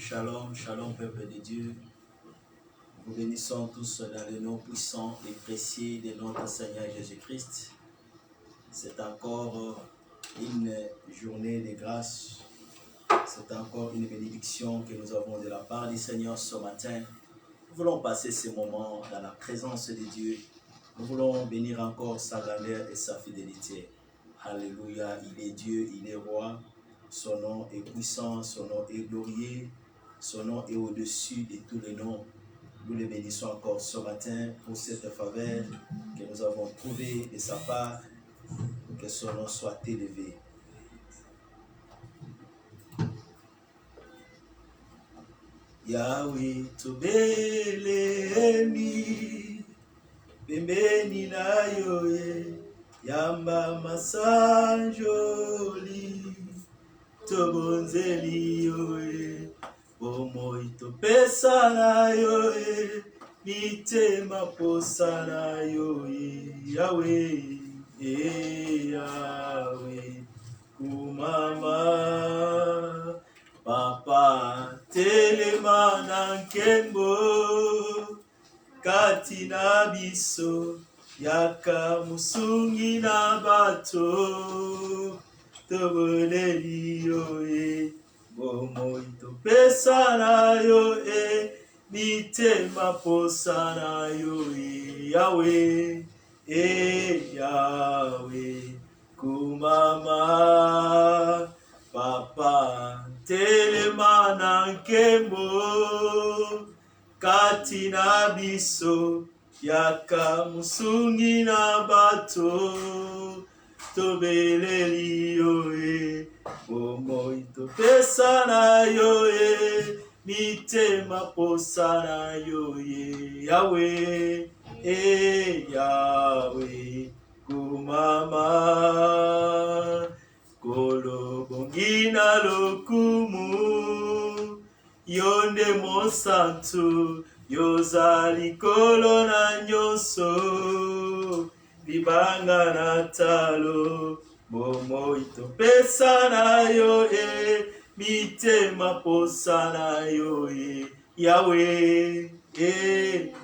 Shalom, shalom, peuple de Dieu. Nous bénissons tous dans le nom puissant et précieux de notre Seigneur Jésus-Christ. C'est encore une journée de grâce. C'est encore une bénédiction que nous avons de la part du Seigneur ce matin. Nous voulons passer ce moment dans la présence de Dieu. Nous voulons bénir encore sa grandeur et sa fidélité. Alléluia, il est Dieu, il est roi. Son nom est puissant, son nom est glorieux, son nom est au-dessus de tous les noms. Nous le bénissons encore ce matin pour cette faveur que nous avons trouvée de sa part. Que son nom soit élevé. Yahweh tobeleni pembeni na yoye yamba masanjoli tobonzeli yoye bomoi topesa na yoye mitema posa na yoye Yahweh Yahweh kumama Papa telema na nkembo kati na biso yaka musungi na bato toboneli yoye bomoi topesa na yoye mitema posa na yoye Yahweh Yahweh kumama Papa telema na nkembo kati na biso yaka musungi na bato tobeleli yoye bomoi topesa na yoye mitema posa na yoye Yahweh Yahweh kumama kolobongina lokumu yonde mosantu yozali kolo na nyonso libanga na talo bomoi topesa na yoye mitema posa na yoye Yahweh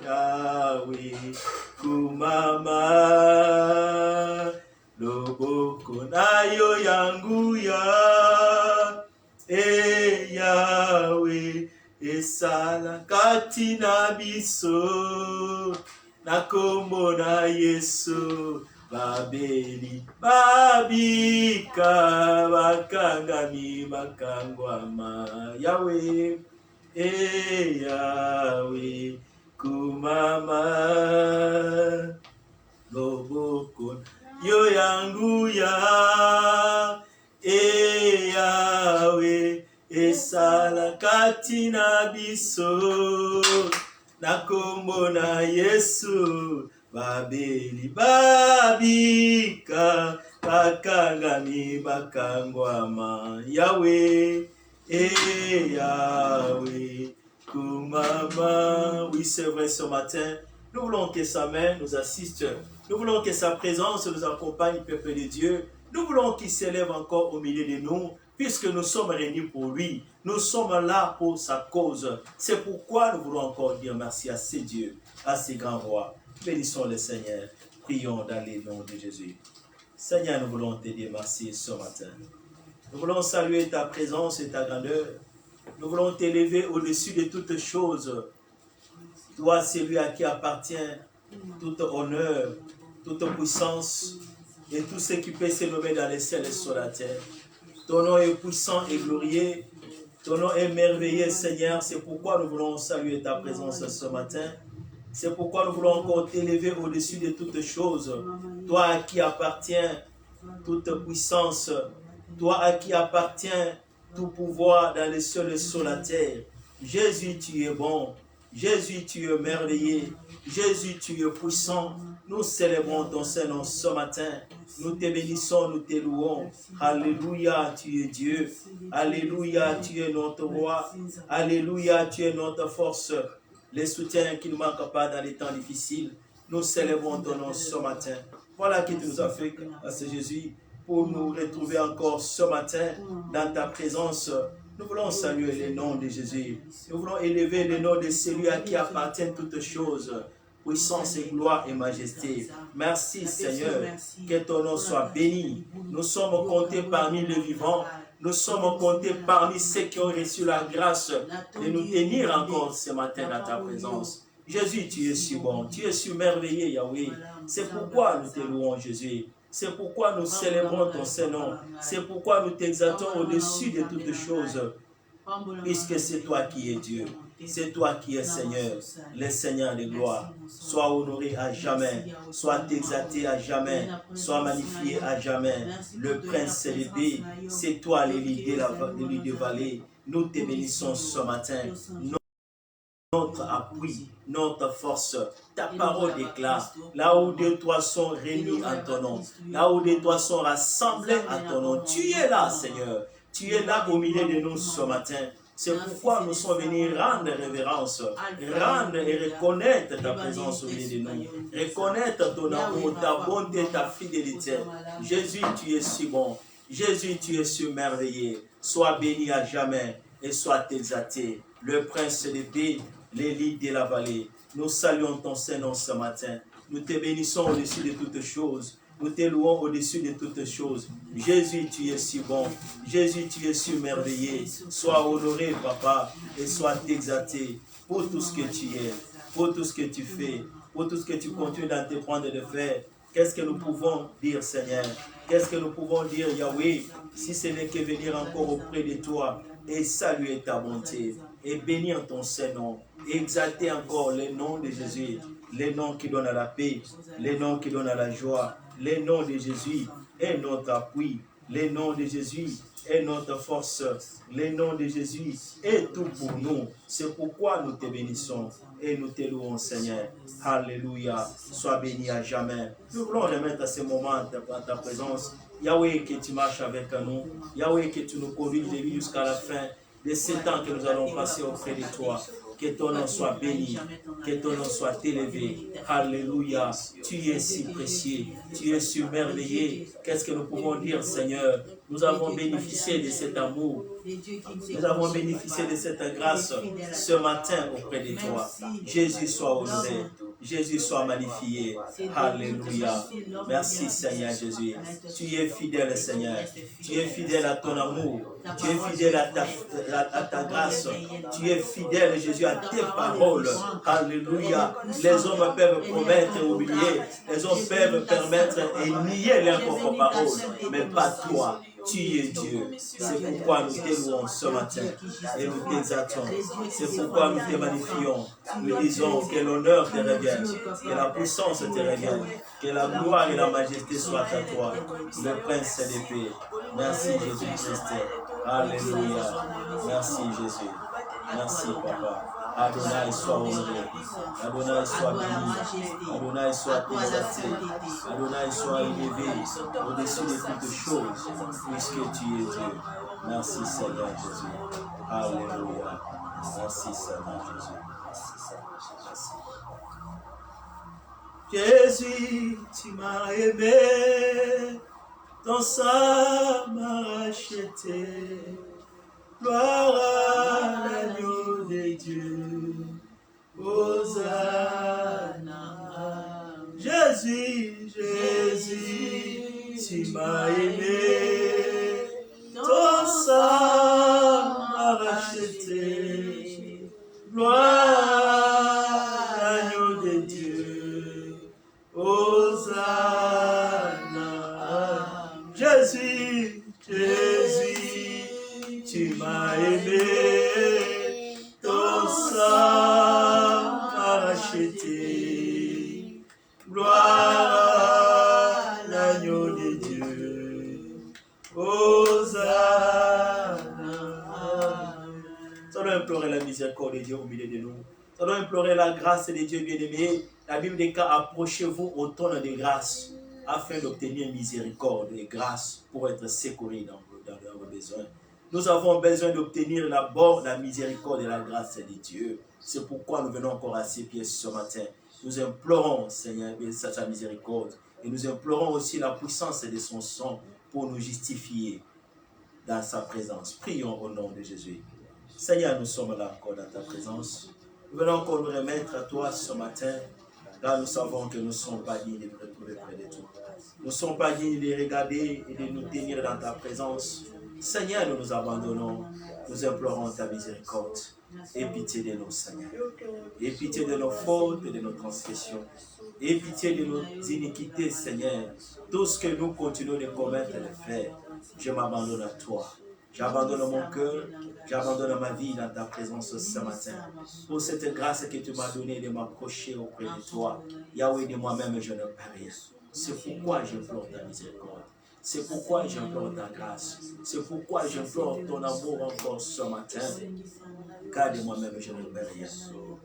Yahweh kumama loboko na yo yanguya Yahweh esala kati na biso na kombo na Yesu babeli babika bakangami bakangwama Yahweh Yahweh kumama loboko yo yanguya Yahweh esala kati na biso na kombo na Yesu babeli babika bakangami bakangwama Yahweh Yahweh kumama. Oui, c'est vrai, ce matin nous voulons que sa main nous assiste. Nous voulons que sa présence nous accompagne, peuple de Dieu. Nous voulons qu'il s'élève encore au milieu de nous, puisque nous sommes réunis pour lui. Nous sommes là pour sa cause. C'est pourquoi nous voulons encore dire merci à ces dieux, à ces grands rois. Bénissons le Seigneur. Prions dans le nom de Jésus. Seigneur, nous voulons te dire merci ce matin. Nous voulons saluer ta présence et ta grandeur. Nous voulons t'élever au-dessus de toutes choses. Toi, celui à qui appartient tout honneur, toute puissance et tout ce qui peut se nommer dans les cieux et sur la terre. Ton nom est puissant et glorieux. Ton nom est merveilleux, Seigneur. C'est pourquoi nous voulons saluer ta présence ce matin. C'est pourquoi nous voulons encore t'élever au-dessus de toutes choses. Toi à qui appartient toute puissance. Toi à qui appartient tout pouvoir dans les cieux et sur la terre. Jésus, tu es bon. Jésus, tu es merveilleux. Jésus, tu es puissant. Nous célébrons ton Saint-Nom ce matin. Nous te bénissons, nous te louons. Alléluia, tu es Dieu. Alléluia, tu es notre roi. Alléluia, tu es notre force. Les soutiens qui ne manquent pas dans les temps difficiles. Nous célébrons ton nom ce matin. Voilà qui tu nous as fait, Seigneur Jésus, pour nous retrouver encore ce matin dans ta présence. Nous voulons saluer le nom de Jésus. Nous voulons élever le nom de celui à qui appartiennent toutes choses. Puissance et gloire et majesté. Merci Seigneur, que ton nom soit béni. Nous sommes comptés parmi les vivants. Nous sommes comptés parmi ceux qui ont reçu la grâce de nous tenir encore ce matin dans ta présence. Jésus, tu es si bon, tu es si merveilleux, Yahweh. C'est pourquoi nous te louons, Jésus. C'est pourquoi nous célébrons ton Saint-Nom. C'est pourquoi nous t'exaltons au-dessus de toutes choses. Puisque c'est toi qui es Dieu. C'est toi qui es Seigneur, le Seigneur de gloire. Sois honoré à jamais. Sois exalté à jamais. Sois magnifié à jamais. Le Prince célébré, c'est toi, l'élite de vallée. Nous te bénissons ce matin. Notre appui, notre force, ta parole déclare, là où deux toi sont réunis en ton nom, là où deux toi sont rassemblés en ton nom, tu es là Seigneur, tu es là au milieu de nous ce matin. C'est pourquoi nous sommes venus rendre révérence, rendre et reconnaître ta présence au milieu de nous, reconnaître ton amour, ta bonté, ta fidélité. Jésus, tu es si bon, Jésus, tu es si merveilleux, sois béni à jamais et sois exalté. Le Prince de paix, l'élite de la vallée. Nous saluons ton Saint-Nom ce matin. Nous te bénissons au-dessus de toutes choses. Nous te louons au-dessus de toutes choses. Jésus, tu es si bon. Jésus, tu es si merveilleux. Sois honoré, Papa, et sois exalté pour tout ce que tu es, pour tout ce que tu fais, pour tout ce que tu continues d'entreprendre de faire. Qu'est-ce que nous pouvons dire, Seigneur? Qu'est-ce que nous pouvons dire, Yahweh, si ce n'est que venir encore auprès de toi et saluer ta bonté et bénir ton Saint-Nom, exalter encore le nom de Jésus, le nom qui donne à la paix, le nom qui donne à la joie, le nom de Jésus est notre appui, le nom de Jésus est notre force, le nom de Jésus est tout pour nous. C'est pourquoi nous te bénissons et nous te louons, Seigneur. Alléluia, sois béni à jamais. Nous voulons remettre à ce moment à ta présence. Yahweh, que tu marches avec nous. Yahweh, que tu nous conduis de lui jusqu'à la fin de ces temps que nous allons passer auprès de toi. Que ton nom soit béni, que ton nom soit élevé. Alléluia, tu es si précieux, tu es si merveilleux. Qu'est-ce que nous pouvons dire, Seigneur? Nous avons bénéficié de cet amour. Nous avons bénéficié de cette grâce ce matin auprès de toi. Jésus soit honoré. Jésus soit magnifié. Alléluia. Merci Seigneur Jésus. Tu es fidèle Seigneur. Tu es fidèle à ton amour. Tu es fidèle à ta grâce. Tu es fidèle Jésus à tes paroles. Alléluia. Les hommes peuvent promettre et oublier. Les hommes peuvent permettre et nier leurs propres paroles. Mais pas toi. Tu es Dieu. C'est pourquoi nous te louons ce matin et nous t'exaltons. C'est pourquoi nous te magnifions. Nous disons que l'honneur te revienne, que la puissance te revienne, que la gloire et la majesté soient à toi, le Prince de paix. Merci Jésus-Christ. Alléluia. Merci Jésus. Merci Papa. Adonai soit honoré, Adonai soit béni, Adonai soit exalté, Adonai soit élevé au-dessus de toutes choses, puisque tu es Dieu. Merci Seigneur Jésus. Alléluia. Merci Seigneur Jésus. Jésus, tu m'as aimé, ton sang m'a racheté. Gloire à l'agneau de Dieu, Hosanna. Jésus, Jésus, tu m'as aimé, ton sang m'a racheté. Gloire à l'agneau de Dieu, Hosanna. Jésus, Jésus, tu m'as aimé, ton sang m'a racheté. Gloire à l'agneau de Dieu. Hosanna. Nous allons implorer la miséricorde de Dieu au milieu de nous. Nous allons implorer la grâce de Dieu bien-aimé. La Bible dit approchez-vous au trône de grâce afin d'obtenir miséricorde et grâce pour être secourus dans vos besoins. Nous avons besoin d'obtenir d'abord la miséricorde et la grâce de Dieu. C'est pourquoi nous venons encore à ses pieds ce matin. Nous implorons, Seigneur, sa miséricorde. Et nous implorons aussi la puissance de son sang pour nous justifier. dans sa présence. Prions au nom de Jésus. Seigneur, nous sommes là encore dans ta présence. Nous venons encore nous remettre à toi ce matin, car nous savons que nous ne sommes pas dignes de nous retrouver près de toi. Nous ne sommes pas dignes de regarder et de nous tenir dans ta présence. Seigneur, nous nous abandonnons, nous implorons ta miséricorde. Aie pitié de nous, Seigneur. Aie pitié de nos fautes et de nos transgressions. Aie pitié de nos iniquités, Seigneur. Tout ce que nous continuons de commettre et de faire, je m'abandonne à toi. J'abandonne mon cœur, j'abandonne ma vie dans ta présence ce matin. Pour cette grâce que tu m'as donnée de m'approcher auprès de toi, Yahweh, de moi-même, je ne peux rien. C'est pourquoi j'implore ta miséricorde. C'est pourquoi j'implore ta grâce. C'est pourquoi j'implore ton amour encore ce matin. Car de moi-même, je ne peux rien.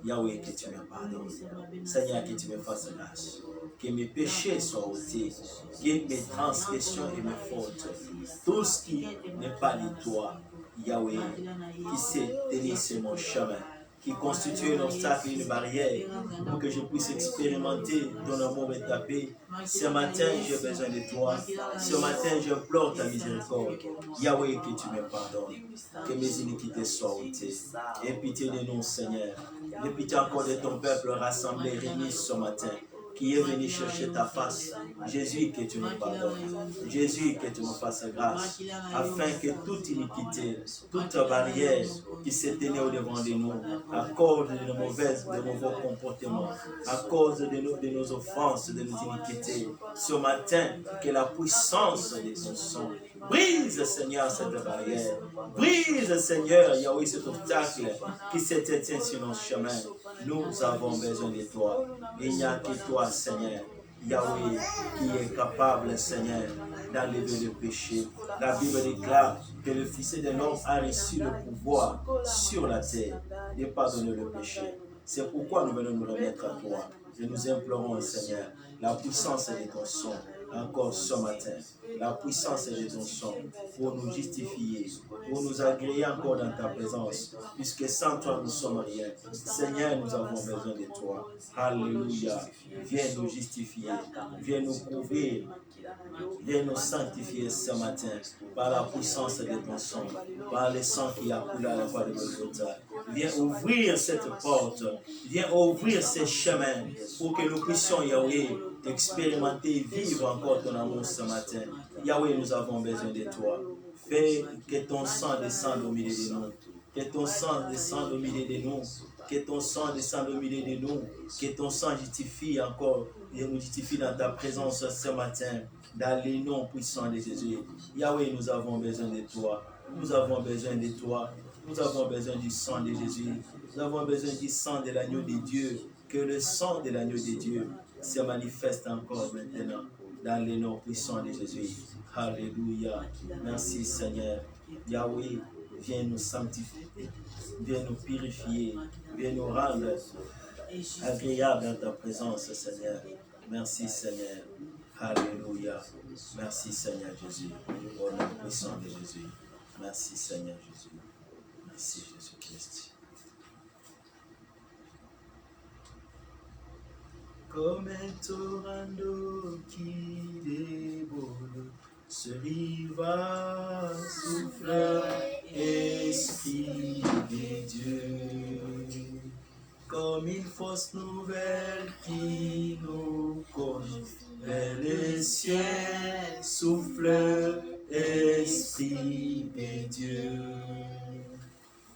Yahweh, que tu me pardonnes. Seigneur, que tu me fasses grâce. Que mes péchés soient ôtés. Que mes transgressions et mes fautes, tout ce qui n'est pas de toi, Yahweh, qui s'est tenu sur mon chemin, qui constitue un obstacle et une barrière pour que je puisse expérimenter ton amour et ta paix. Ce matin, j'ai besoin de toi. Ce matin, j'implore ta miséricorde. Yahweh, que tu me pardonnes. Que mes iniquités soient ôtées. Aie pitié de nous, Seigneur. Aie pitié encore de ton peuple rassemblé, réuni ce matin, qui est venu chercher ta face. Jésus, que tu nous pardonnes. Jésus, que tu nous fasses grâce, afin que toute iniquité, toute barrière qui s'est tenue au-devant de nous, à cause de nos mauvais comportements, à cause de nos offenses, de nos iniquités, ce matin, que la puissance de ton sang brise, Seigneur, cette barrière. Brise, Seigneur, Yahweh, cet obstacle qui s'est éteint sur nos chemins. Nous avons besoin de toi. Il n'y a que toi, Seigneur, Yahweh, qui est capable, Seigneur, d'enlever le péché. La Bible déclare que le Fils de l'homme a reçu le pouvoir sur la terre de pardonner le péché. C'est pourquoi nous venons nous remettre à toi. Et nous implorons, Seigneur, la puissance de ton sang, encore ce matin. La puissance de ton sang pour nous justifier, pour nous agréer encore dans ta présence, puisque sans toi nous ne sommes rien. Seigneur, nous avons besoin de toi. Alléluia. Viens nous justifier, viens nous couvrir, viens nous sanctifier ce matin par la puissance de ton sang, par le sang qui a coulé à la croix de Golgotha. Viens ouvrir cette porte, viens ouvrir ces chemins pour que nous puissions, Yahweh, expérimenter, vivre encore ton amour ce matin. Yahweh, nous avons besoin de toi. Fais que ton sang descende au milieu de nous. Que ton sang descende au milieu de nous. Que ton sang descende au milieu de nous. Que ton sang justifie encore et nous justifie dans ta présence ce matin. Dans les noms puissants de Jésus. Yahweh, nous avons besoin de toi. Nous avons besoin de toi. Nous avons besoin du sang de Jésus. Nous avons besoin du sang de l'agneau de Dieu. Que le sang de l'agneau de Dieu se manifeste encore maintenant dans les noms puissants de Jésus. Alléluia. Merci Seigneur. Yahweh, viens nous sanctifier, viens nous purifier, viens nous rendre agréables dans ta présence, Seigneur. Merci Seigneur. Alléluia. Merci Seigneur Jésus. Au nom puissant de Jésus. Merci Seigneur Jésus. Merci Jésus-Christ. Comme un torrent qui déborde, ce rivage souffle, Esprit de Dieu. Comme une fausse nouvelle qui nous conduit vers les cieux, souffle, Esprit de Dieu.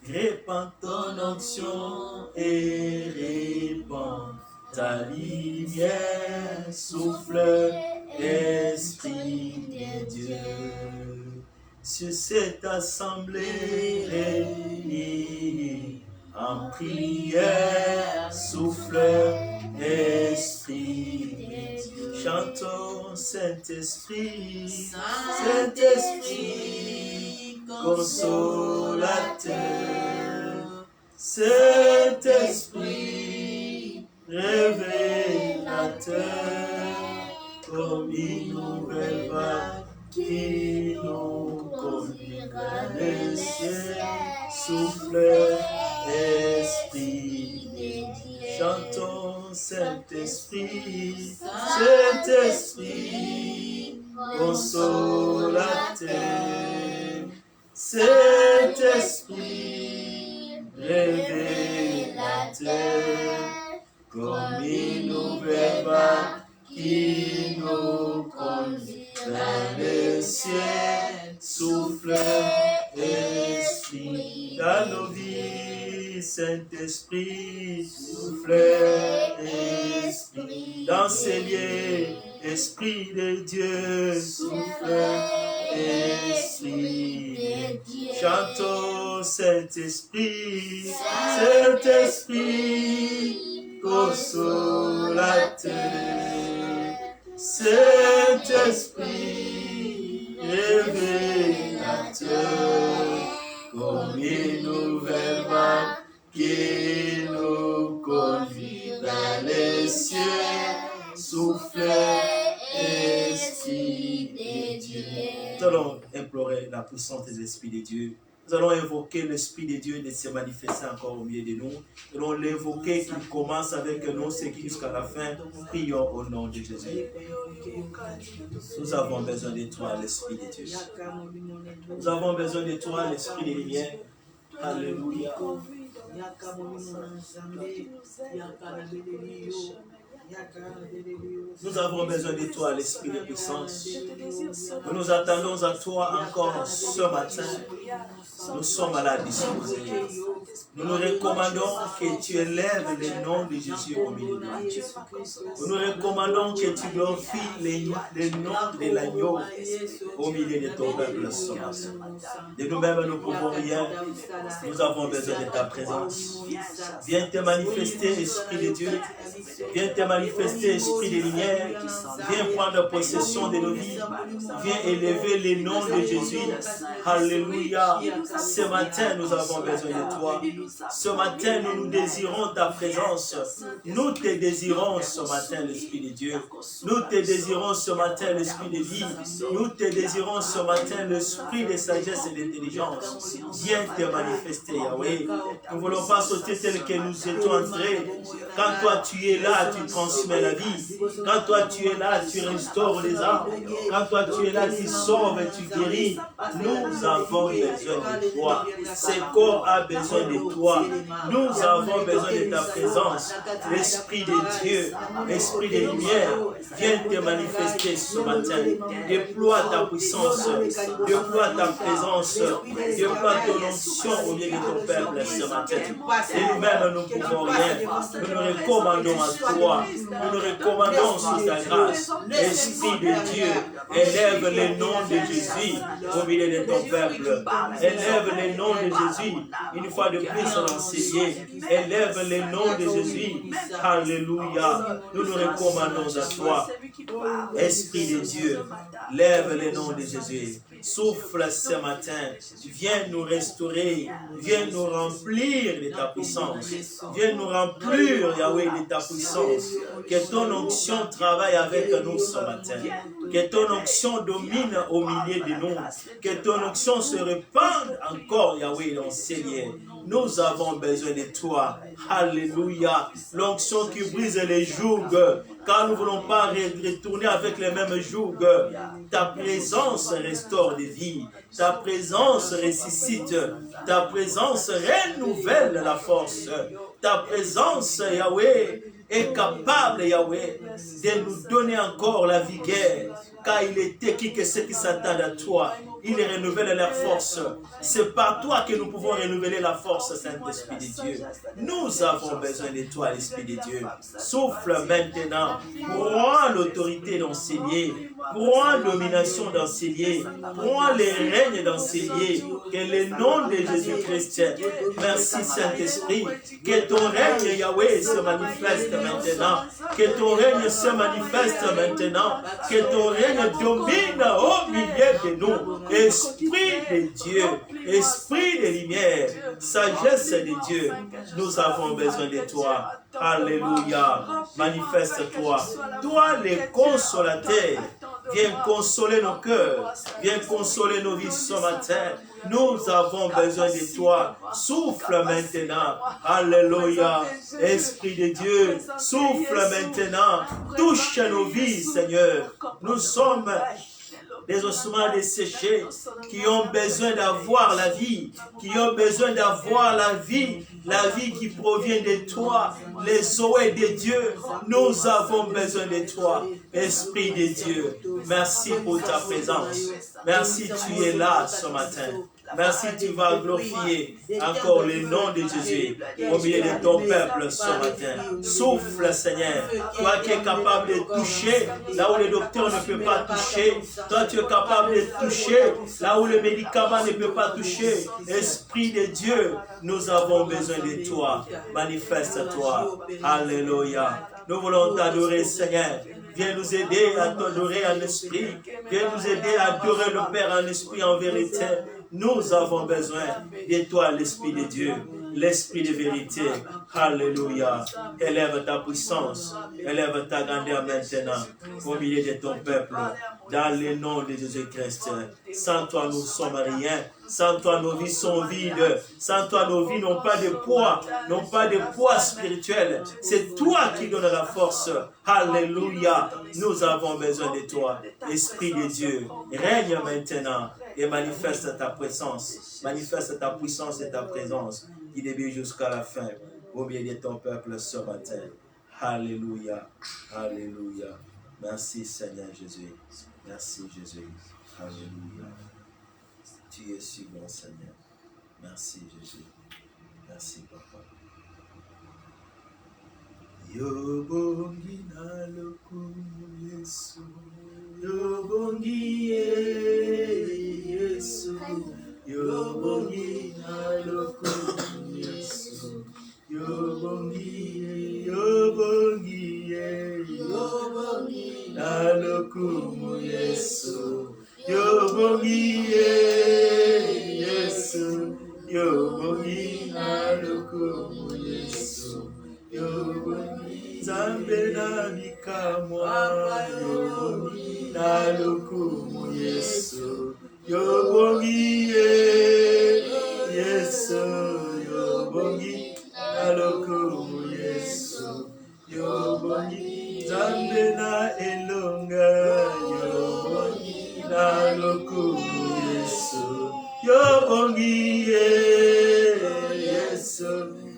Répands ton onction et répands ta lumière, souffle, Esprit de Dieu. Sur cette assemblée réunie en prière, souffle, Esprit de Dieu. Chantons Saint-Esprit, Saint-Esprit, consolateur, Saint-Esprit, révélateur, comme une nouvelle vague qui nous conduit vers le ciel, souffle, Esprit de Dieu. Chantons Saint-Esprit, Saint-Esprit, consolateur, dans nos vies, Saint-Esprit, souffle, Esprit, dans ces lieux, Esprit de Dieu, souffle, Esprit de Dieu. Chantons Saint-Esprit, Saint-Esprit, consolateur, Saint-Esprit, révélateur, comme une nouvelle vague qui nous conduit vers les cieux, souffle, Esprit de Dieu. Nous allons implorer la puissance des esprits de Dieu. Nous allons invoquer l'Esprit de Dieu de se manifester encore au milieu de nous. Nous allons l'évoquer qu'il commence avec nous, ce qui jusqu'à la fin. Prions au nom de Jésus. Nous avons besoin de toi, l'Esprit de Dieu. Nous avons besoin de toi, l'Esprit de lumière. Alléluia. Nous avons besoin de toi, l'Esprit de puissance. Nous nous attendons à toi encore ce matin. Nous sommes à la disposition. Nous nous recommandons que tu élèves le nom de Jésus au milieu de nous. Nous nous recommandons que tu glorifies le nom de l'agneau au milieu de ton peuple ce matin. De nous-mêmes, nous ne pouvons rien. Nous avons besoin de ta présence. Viens te manifester, Esprit de Dieu. Viens te manifester, Esprit de lumière. Viens prendre possession de nos vies. Viens élever le nom de Jésus. Alléluia. Ce matin, nous avons besoin de toi. Ce matin, nous désirons ta présence. Nous te désirons ce matin, l'Esprit de Dieu. Nous te désirons ce matin, l'Esprit de vie. Nous te désirons ce matin, l'Esprit de sagesse et d'intelligence. Viens te manifester, Yahweh. Nous ne voulons pas sauter tel que nous étions entrés. Quand toi tu es là, tu transmets la vie. Quand toi tu es là, tu restaures les âmes. Quand toi tu es là, tu sauves et tu guéris. Nous avons besoin de toi. Ce corps a besoin de toi. Nous avons besoin de ta présence. L'Esprit de Dieu, l'Esprit de lumière, viens te manifester ce matin. Déploie ta puissance. Déploie ta présence. Déploie ton onction au milieu de ton peuple ce matin. Et nous-mêmes, nous ne pouvons rien. Nous nous recommandons à toi. Nous nous recommandons sous ta grâce. Esprit de Dieu, élève le nom de Jésus au milieu de ton peuple. Élève le nom de Jésus. Une fois de plus, l'enseigner. Élève le nom de Jésus. Alléluia. Nous nous recommandons à toi. Esprit de Dieu, lève le nom de Jésus. Souffle ce matin. Viens nous restaurer. Viens nous remplir de ta puissance. Viens nous remplir, Yahweh, de ta puissance. Que ton onction travaille avec nous ce matin. Que ton onction domine au milieu de nous. Que ton onction se répande encore, Yahweh, dans ces lieux. Nous avons besoin de toi. Alléluia. L'onction qui brise les jougs. Car nous ne voulons pas retourner avec les mêmes jougs. Ta présence restaure des vies. Ta présence ressuscite. Ta présence renouvelle la force. Ta présence, Yahweh, est capable, Yahweh, de nous donner encore la vigueur. Car il est qui que ceux qui s'attendent à toi. Il renouvelle leur force. C'est par toi que nous pouvons renouveler la force, Saint-Esprit de Dieu. Nous avons besoin de toi, l'Esprit de Dieu. Souffle maintenant. Prends l'autorité dans ces lieux. Prends domination dans ces lieux. Prends les règnes dans ces lieux. Que le nom de Jésus-Christ. Merci, Saint-Esprit. Que ton règne, Yahweh, se manifeste maintenant. Que ton règne se manifeste maintenant. Que ton règne domine au milieu de nous. Esprit de Dieu, Esprit de lumière, sagesse de Dieu, nous avons besoin de toi. Alléluia. Manifeste-toi. Toi, les consolateurs, viens consoler nos cœurs, viens consoler nos vies ce matin. Nous avons besoin de toi. Souffle maintenant. Alléluia. Esprit de Dieu, souffle maintenant. Touche nos vies, Seigneur. Nous sommes des ossements desséchés qui ont besoin d'avoir la vie, qui ont besoin d'avoir la vie qui provient de toi, les souhaits de Dieu. Nous avons besoin de toi, Esprit de Dieu. Merci pour ta présence. Merci, tu es là ce matin. Merci, tu vas glorifier encore le nom de Jésus au milieu de ton peuple ce matin. Souffle, Seigneur. Toi qui es capable de toucher là où le docteur ne peut pas toucher. Toi, tu es capable de toucher là où le médicament ne peut pas toucher. Esprit de Dieu, nous avons besoin de toi. Manifeste-toi. Alléluia. Nous voulons t'adorer, Seigneur. Viens nous aider à t'adorer en esprit. Viens nous aider à adorer le Père en esprit, en vérité. Nous avons besoin de toi, l'Esprit de Dieu, l'Esprit de vérité. Alléluia. Élève ta puissance, élève ta grandeur maintenant au milieu de ton peuple. Dans le nom de Jésus-Christ. Sans toi, nous ne sommes rien. Sans toi, nos vies sont vides. Sans toi, nos vies n'ont pas de poids, n'ont pas de poids spirituel. C'est toi qui donnes la force. Alléluia. Nous avons besoin de toi. Esprit de Dieu, règne maintenant et manifeste ta présence. Manifeste ta puissance et ta présence qui débute jusqu'à la fin au milieu de ton peuple ce matin. Alléluia. Alléluia. Merci Seigneur Jésus. Merci Jésus. Alléluia. Tu es si bon Seigneur. Merci Jésus. Merci Papa. Yobongi na lokumu Yesu. Yobongi Yesu. Yobongi na lokumu Yesu. Yobongi, yobongi, yobongi na lokumu Yesu. Yobongi Yesu. Yobongi na lokumu Yesu. Yobongi Zambe na mikamwa. Yobongi na lokumu Yesu. Yobongi Yesu. Yobongi Alokumu Yesu, Yobongi Zambe na elonga, Yobongi Alokumu Yesu, Yobongi Yesu,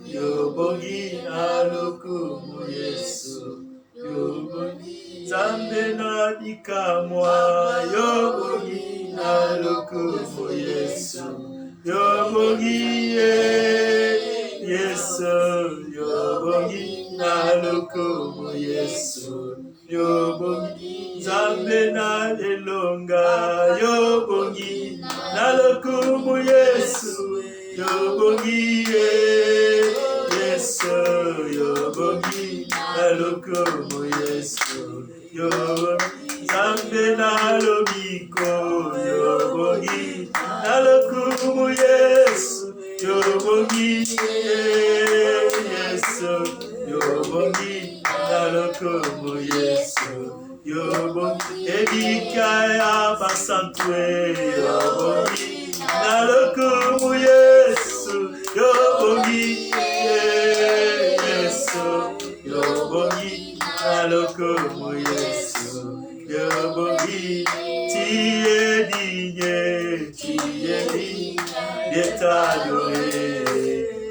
Yobongi Alokumu Yesu, Yobongi Zambe na dikamwa, Yobongi Alokumu Yesu, Yobongi Yesu, Yobongi na lokumu Yesu, Yobongi Zambe na elonga, Yobongi na lokumu Yesu, Yobongi Yesu, Yobongi na lokumu Yesu, Yobongi Zambe na lobiko, Yobongi na lokumu Yesu, Yobongi Yesu, Yobongi na lokumu Yesu, Yobongi Edikaya basantwe, Yobongi na lokumu Yesu, Yobongi Yesu, Yobongi na lokumu Yesu, Yobongi tie digne de t'adorer,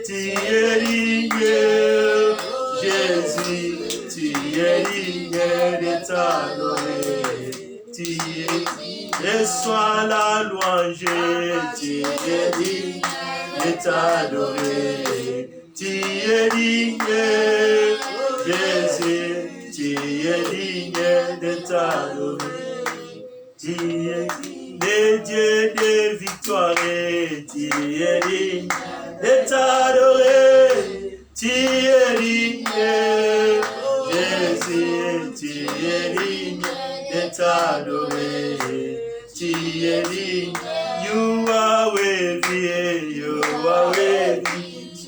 tu es digne, Jésus, tu es digne de t'adorer, tu es digne, reçois la louange, tu es digne de t'adorer, tu es digne, Jésus, tu es digne de t'adorer, tu es digne de Dieu de victoire, tu es digne de t'adorer, tu es digne, Jésus, tu es digne de t'adorer, tu es digne, you are worthy, you are worthy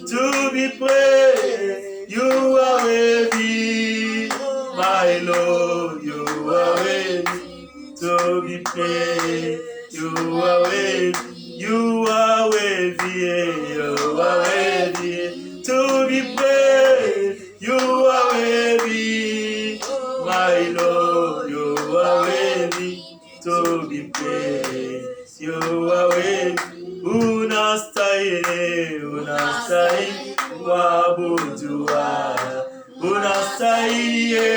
to be praised, you are worthy, my Lord, you are worthy to be praised, you are worthy, you are worthy, you are worthy to be praised, you are worthy, my Lord, you are worthy to be praised, you are worthy, unastahili, unastahili kuabudiwa, unastahili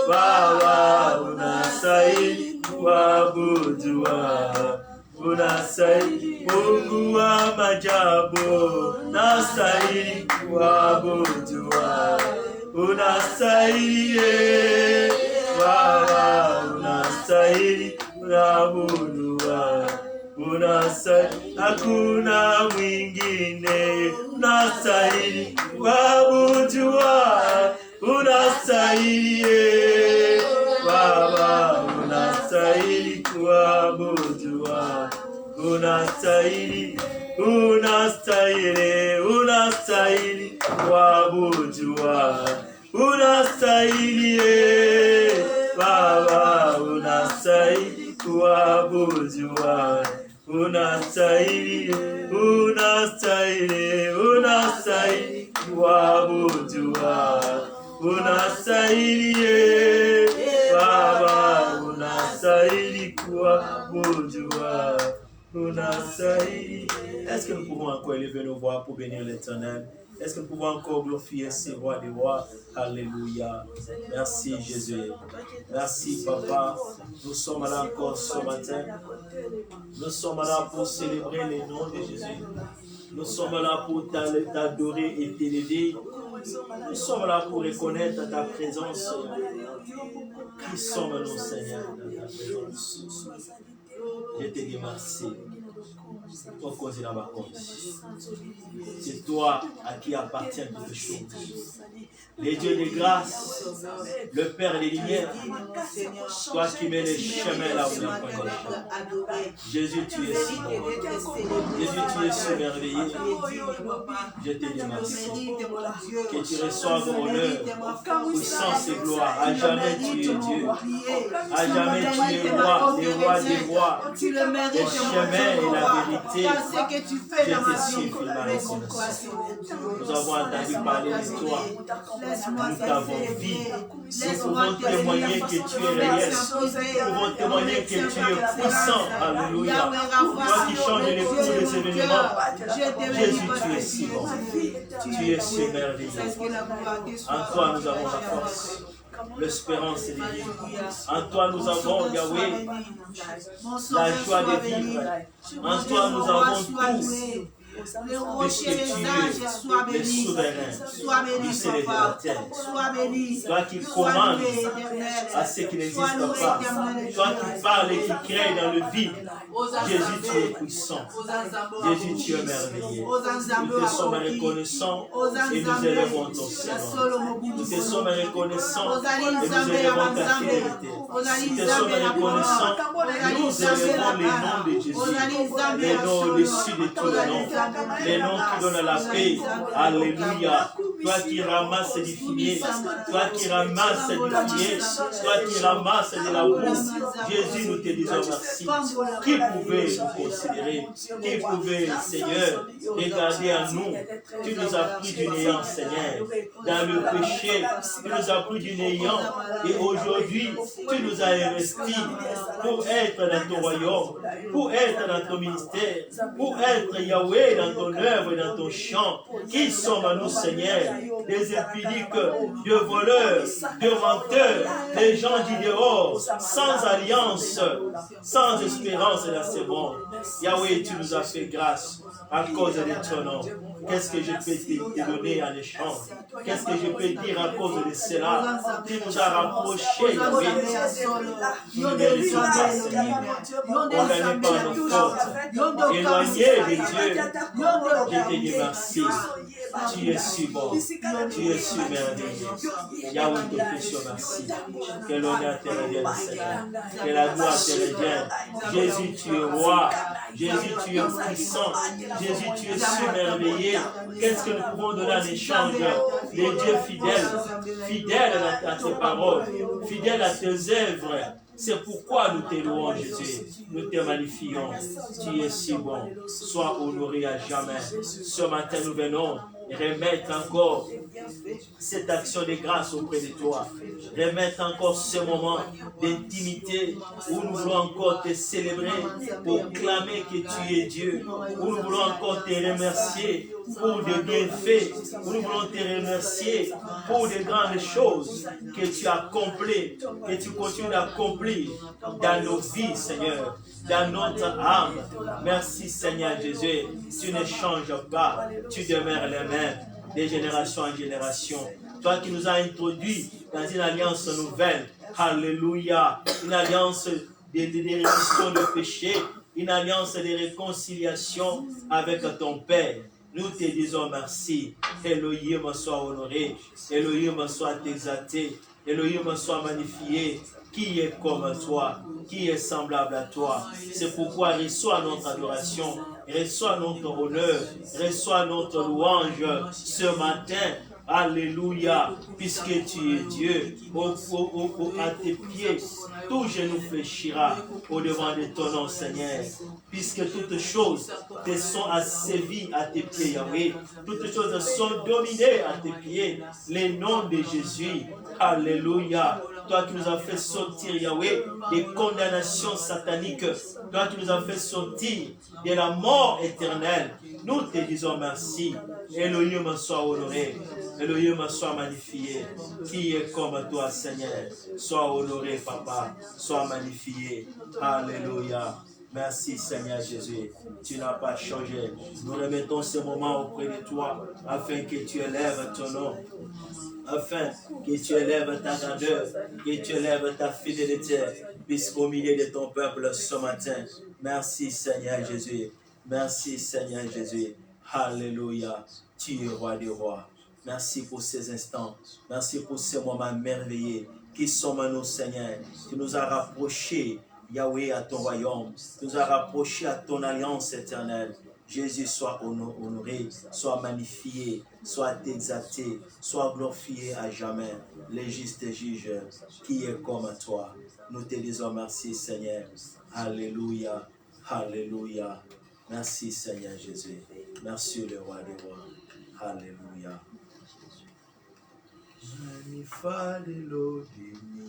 Baba, unastahili kuabudiwa, unastahili Mungu wa majabu, unastahili kuabudiwa, unastahili Baba, unastahili kuabudiwa, unastahili, hakuna mwingine, unastahili kuabudiwa, unastahili Baba, unastahili kuabudiwa, unastahili, unastahili, unastahili kuabudiwa, unastahili Baba, unastahili kuabudiwa, unastahili, unastahili, unastahili kuabudiwa, unastahili Baba, unastahili kuabudiwa, unastahili. Est-ce que nous pouvons encore élever nos voix pour bénir l'Éternel? Est-ce que nous pouvons encore glorifier ces rois des rois? Alléluia. Merci Jésus. Merci Papa. Nous sommes là encore ce matin. Nous sommes là pour célébrer le nom de Jésus. Nous sommes là pour t'adorer et t'élever. Nous sommes là pour reconnaître ta présence. Qui sommes-nous, Seigneur, dans ta présence? Je te dis merci. C'est toi à qui appartient toutes choses. Les dieux de grâce, le Père des lumières, toi qui mets les chemins là où il n'y a pas de chemin. Jésus, tu es si bon. Jésus, tu es si merveilleux. Je te dis merci. Que tu reçoives honneur, puissance et gloire. À jamais tu es Dieu. À jamais tu es roi, des rois, des rois. Les chemins et la vérité. Je te suis, nous avons entendu parler de toi. Nous t'avons vu. Nous pouvons témoigner que tu es réel. Nous pouvons témoigner que tu es puissant. Alléluia. Toi qui changes les cours des événements. Jésus, tu es si bon. Tu es si merveilleux. En toi, nous avons la force, l'espérance et les vivre. En toi, nous avons, Yahweh, la joie de vivre. En toi, nous avons tout. Puisque tu es le souverain du ciel et de la terre. Toi qui commandes à ce qui n'existe pas. Toi qui parles et qui crée dans le vide. Jésus, tu es puissant. Jésus, tu es merveilleux. Nous te sommes reconnaissants et nous élevons ton Seigneur. Nous te sommes reconnaissants et nous élevons ta fidélité. Nous te sommes reconnaissants et nous élevons les noms de Jésus. Les noms au-dessus de tous les noms. Les noms qui donnent la paix. Alléluia. Toi qui ramasses du fumier. Toi qui ramasses du fumier. Toi qui ramasses de la boue. Jésus, nous te disons merci. Qui pouvait nous considérer? Qui pouvait, Seigneur, regarder à nous? Tu nous as pris du néant, Seigneur. Dans le péché, tu nous as pris du néant. Et aujourd'hui, tu nous as investis pour être dans ton royaume, pour être dans ton ministère, pour être Yahweh dans ton œuvre et dans ton champ. Qui sommes à nous, Seigneur? Des impudiques, de voleurs, de menteurs, des gens du dehors, sans alliance, sans espérance dans ce monde. Yahweh, tu nous as fait grâce à cause de ton nom. Qu'est-ce que je peux te donner en échange? Qu'est-ce que je peux dire à cause de cela? Tu nous as rapprochés, Yahweh. Nous ne méritons pas, Seigneur. Condamnés par nos fautes, éloignés de Dieu. Je te dis merci. Tu es si bon. Tu es si merveilleux. Yahweh, te précieux merci. Que l'honneur te revienne, Seigneur. Que la gloire te revienne. Jésus, tu es roi. Jésus, tu es puissant. Jésus, tu es si merveilleux. Qu'est-ce que nous pouvons donner en échange? Les dieux fidèles, fidèles à tes paroles, fidèles à tes œuvres. C'est pourquoi nous te louons, Jésus. Nous te magnifions. Tu es si bon. Sois honoré à jamais. Ce matin, nous venons remettre encore cette action de grâce auprès de toi. Remettre encore ce moment d'intimité où nous voulons encore te célébrer, pour clamer que tu es Dieu, où nous voulons encore te remercier pour des bienfaits, où nous voulons te remercier pour des grandes choses que tu as accomplies, que tu continues d'accomplir accomplir dans nos vies, Seigneur, dans notre âme. Merci, Seigneur Jésus. Tu ne changes pas. Tu demeures le même, de génération en génération. Toi qui nous as introduits dans une alliance nouvelle. Alléluia. Une alliance de rémission de péché. Une alliance de réconciliation avec ton Père. Nous te disons merci. Elohim soit honoré. Elohim soit exalté. Elohim soit magnifié. Qui est comme toi? Qui est semblable à toi? C'est pourquoi reçois notre adoration, reçois notre honneur, reçois notre louange ce matin. Alléluia, puisque tu es Dieu, à tes pieds, tout genou fléchira au devant de ton nom, Seigneur. Puisque toutes choses te sont asservies à tes pieds, Yahweh. Toutes choses sont dominées à tes pieds. Les noms de Jésus. Alléluia. Toi qui nous as fait sortir, Yahweh, des condamnations sataniques. Toi qui nous as fait sortir de la mort éternelle. Nous te disons merci. Elohim soit honoré. Elohim soit magnifié. Qui est comme toi, Seigneur? Sois honoré, Papa. Sois magnifié. Alléluia. Merci, Seigneur Jésus. Tu n'as pas changé. Nous remettons ce moment auprès de toi afin que tu élèves ton nom. Afin que tu élèves ta grandeur, que tu élèves ta fidélité, puisqu'au milieu de ton peuple ce matin. Merci, Seigneur Jésus. Merci, Seigneur Jésus. Alléluia. Tu es roi des rois. Merci pour ces instants. Merci pour ces moments merveilleux qui sont à nous, Seigneur. Tu nous as rapprochés, Yahweh, à ton royaume. Tu nous as rapprochés à ton alliance éternelle. Jésus, soit honoré, soit magnifié, soit exalté, soit glorifié à jamais. Le juste juge qui est comme toi. Nous te disons merci, Seigneur. Alléluia. Alléluia. Merci, Seigneur Jésus. Merci, le roi des rois. Alléluia. Magnify the Lord in me.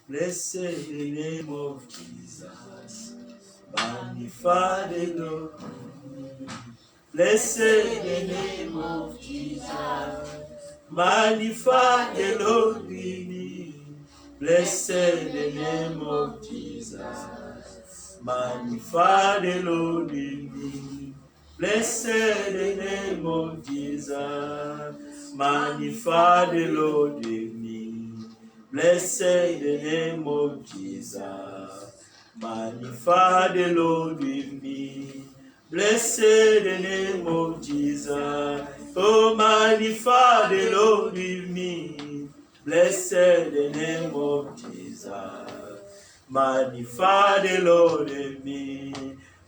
Blessed the name of Jesus. Magnify the Lord. Blessed the name of Jesus. Magnify the Lord in me. Blessed the name of Jesus. Magnify the Lord in me. Blessed the name of Jesus. Magnify the Lord in me. Blessed the name of Jesus. Magnify the Lord in me. Blessed the name of Jesus. Oh, magnify the Lord in me. Blessed the name of Jesus. Magnify the Lord in me.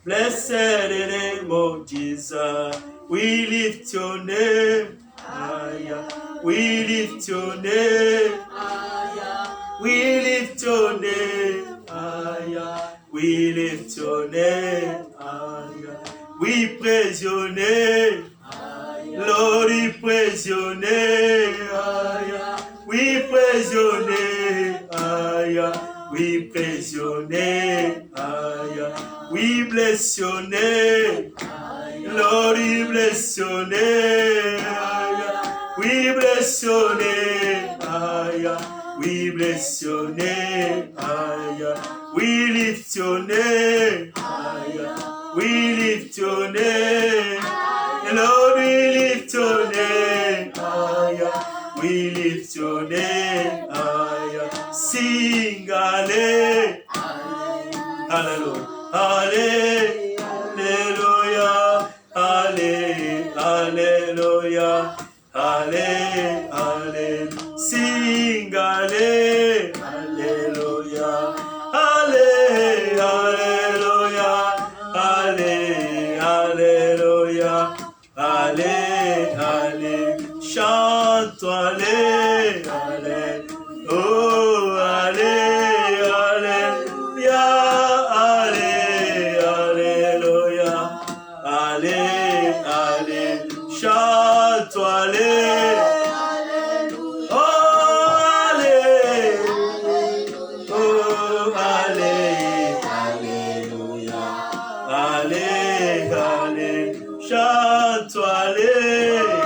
Blessed the name of Jesus. We lift your name higher. We lift your name higher. We lift your name higher. We lift your name higher. We praise your name higher. Lord, we praise your name higher. We praise your name higher. We praise your name higher. We bless your name higher. Lord, we bless your name higher. We bless your name higher. We bless your name higher. We lift your name higher. We lift your name. Lord, we lift your name higher. We lift your name higher. Sing hallelujah. Hallelujah. Hallelujah. Hallelujah. Hallelujah. Sing hallelujah. Hallelujah. Hallelujah. Hallelujah. Chante hallelujah. Oh, alléluia, alléluia, alléluia, chante alléluia, oh, alléluia, oh, alléluia, alléluia, chante alléluia.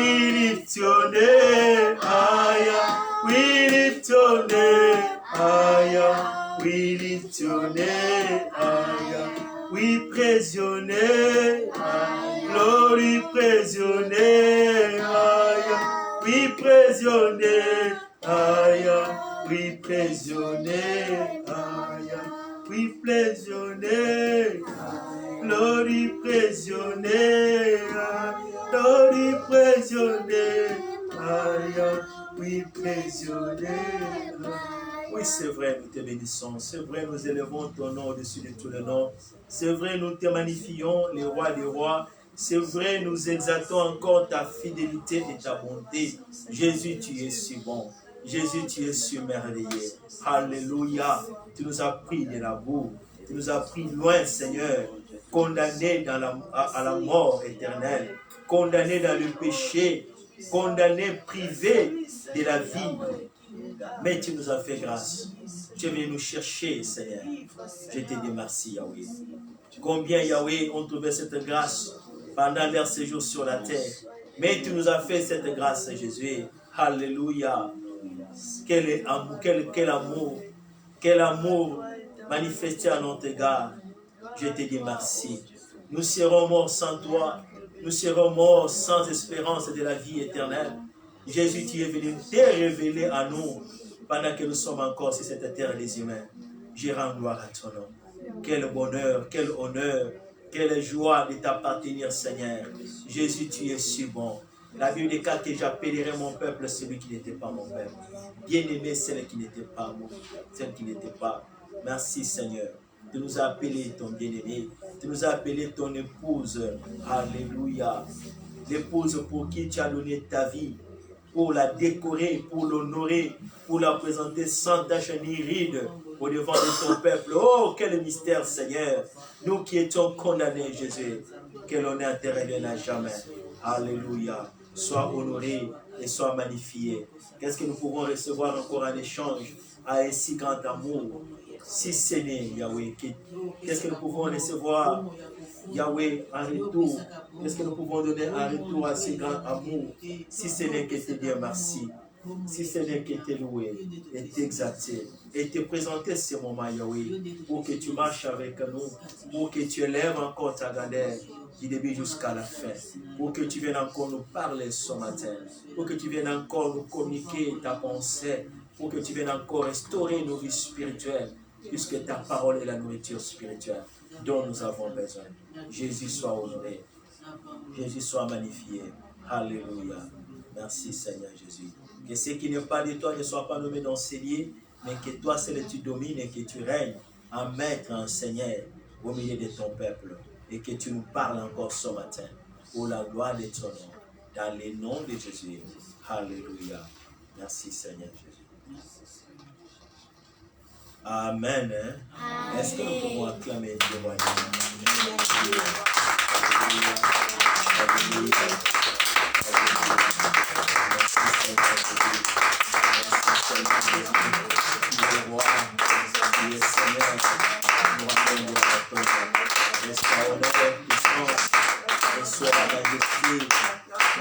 We lift your name higher. We lift your name higher. We lift your name higher. We praise your name higher. Lord, we praise your name higher. We praise your name higher. We praise your name higher. We praise your name higher. Lord, we praise your name higher. Lord, we praise your name higher. We praise your name higher. Oui, c'est vrai, nous te bénissons. C'est vrai, nous élevons ton nom au-dessus de tous les noms. C'est vrai, nous te magnifions, les rois des rois. C'est vrai, nous exaltons encore ta fidélité et ta bonté. Jésus, tu es si bon. Jésus, tu es si merveilleux. Alléluia. Tu nous as pris de la boue. Tu nous as pris loin, Seigneur, condamnés à la mort éternelle, condamnés dans le péché, condamnés, privés de la vie. Mais tu nous as fait grâce. Tu es venu nous chercher, Seigneur. Je te dis merci, Yahweh. Combien, Yahweh, ont trouvé cette grâce pendant leur séjour sur la terre. Mais tu nous as fait cette grâce, Jésus. Alléluia. Quel amour, quel amour manifesté à notre égard. Je te dis merci. Nous serons morts sans toi. Nous serons morts sans espérance de la vie éternelle. Jésus, tu es venu te révéler à nous pendant que nous sommes encore sur cette terre des humains. Je rends gloire à ton nom. Quel bonheur, quel honneur, quelle joie de t'appartenir, Seigneur. Jésus, tu es si bon. La Bible déclare que j'appellerai mon peuple celui qui n'était pas mon peuple. Bien-aimé, celle qui n'était pas moi, celle qui n'était pas. Merci, Seigneur. Tu nous as appelé ton bien-aimé. Tu nous as appelé ton épouse. Alléluia. L'épouse pour qui tu as donné ta vie, pour la décorer, pour l'honorer, pour la présenter sans tache ni ride au devant de ton peuple. Oh, quel mystère, Seigneur. Nous qui étions condamnés, Jésus, quel honneur te revienne à jamais. Alléluia. Sois honoré et sois magnifié. Qu'est-ce que nous pouvons recevoir encore en échange à un si grand amour, si séné, Yahweh? Qu'est-ce que nous pouvons recevoir, Yahweh, en retour? Qu'est-ce que nous pouvons donner en retour à ce grand amour, si ce n'est que te dire merci, si ce n'est que te louer et t'exalter et te présenter ce moment, Yahweh, pour que tu marches avec nous, pour que tu élèves encore ta grandeur du début jusqu'à la fin, pour que tu viennes encore nous parler ce matin, pour que tu viennes encore nous communiquer ta pensée, pour que tu viennes encore restaurer nos vies spirituelles, puisque ta parole est la nourriture spirituelle dont nous avons besoin. Jésus soit honoré, Jésus soit magnifié. Alléluia. Merci Seigneur Jésus. Que ce qui n'est pas de toi ne soit pas nommé dans ces lieux, mais que toi seul tu domines et que tu règnes en maître, en Seigneur, au milieu de ton peuple. Et que tu nous parles encore ce matin, pour la gloire de ton nom, dans le nom de Jésus. Alléluia. Merci Seigneur Jésus. Amen. Amen. Est-ce que nous pouvons acclamer Dieu? Alléluia. Alléluia.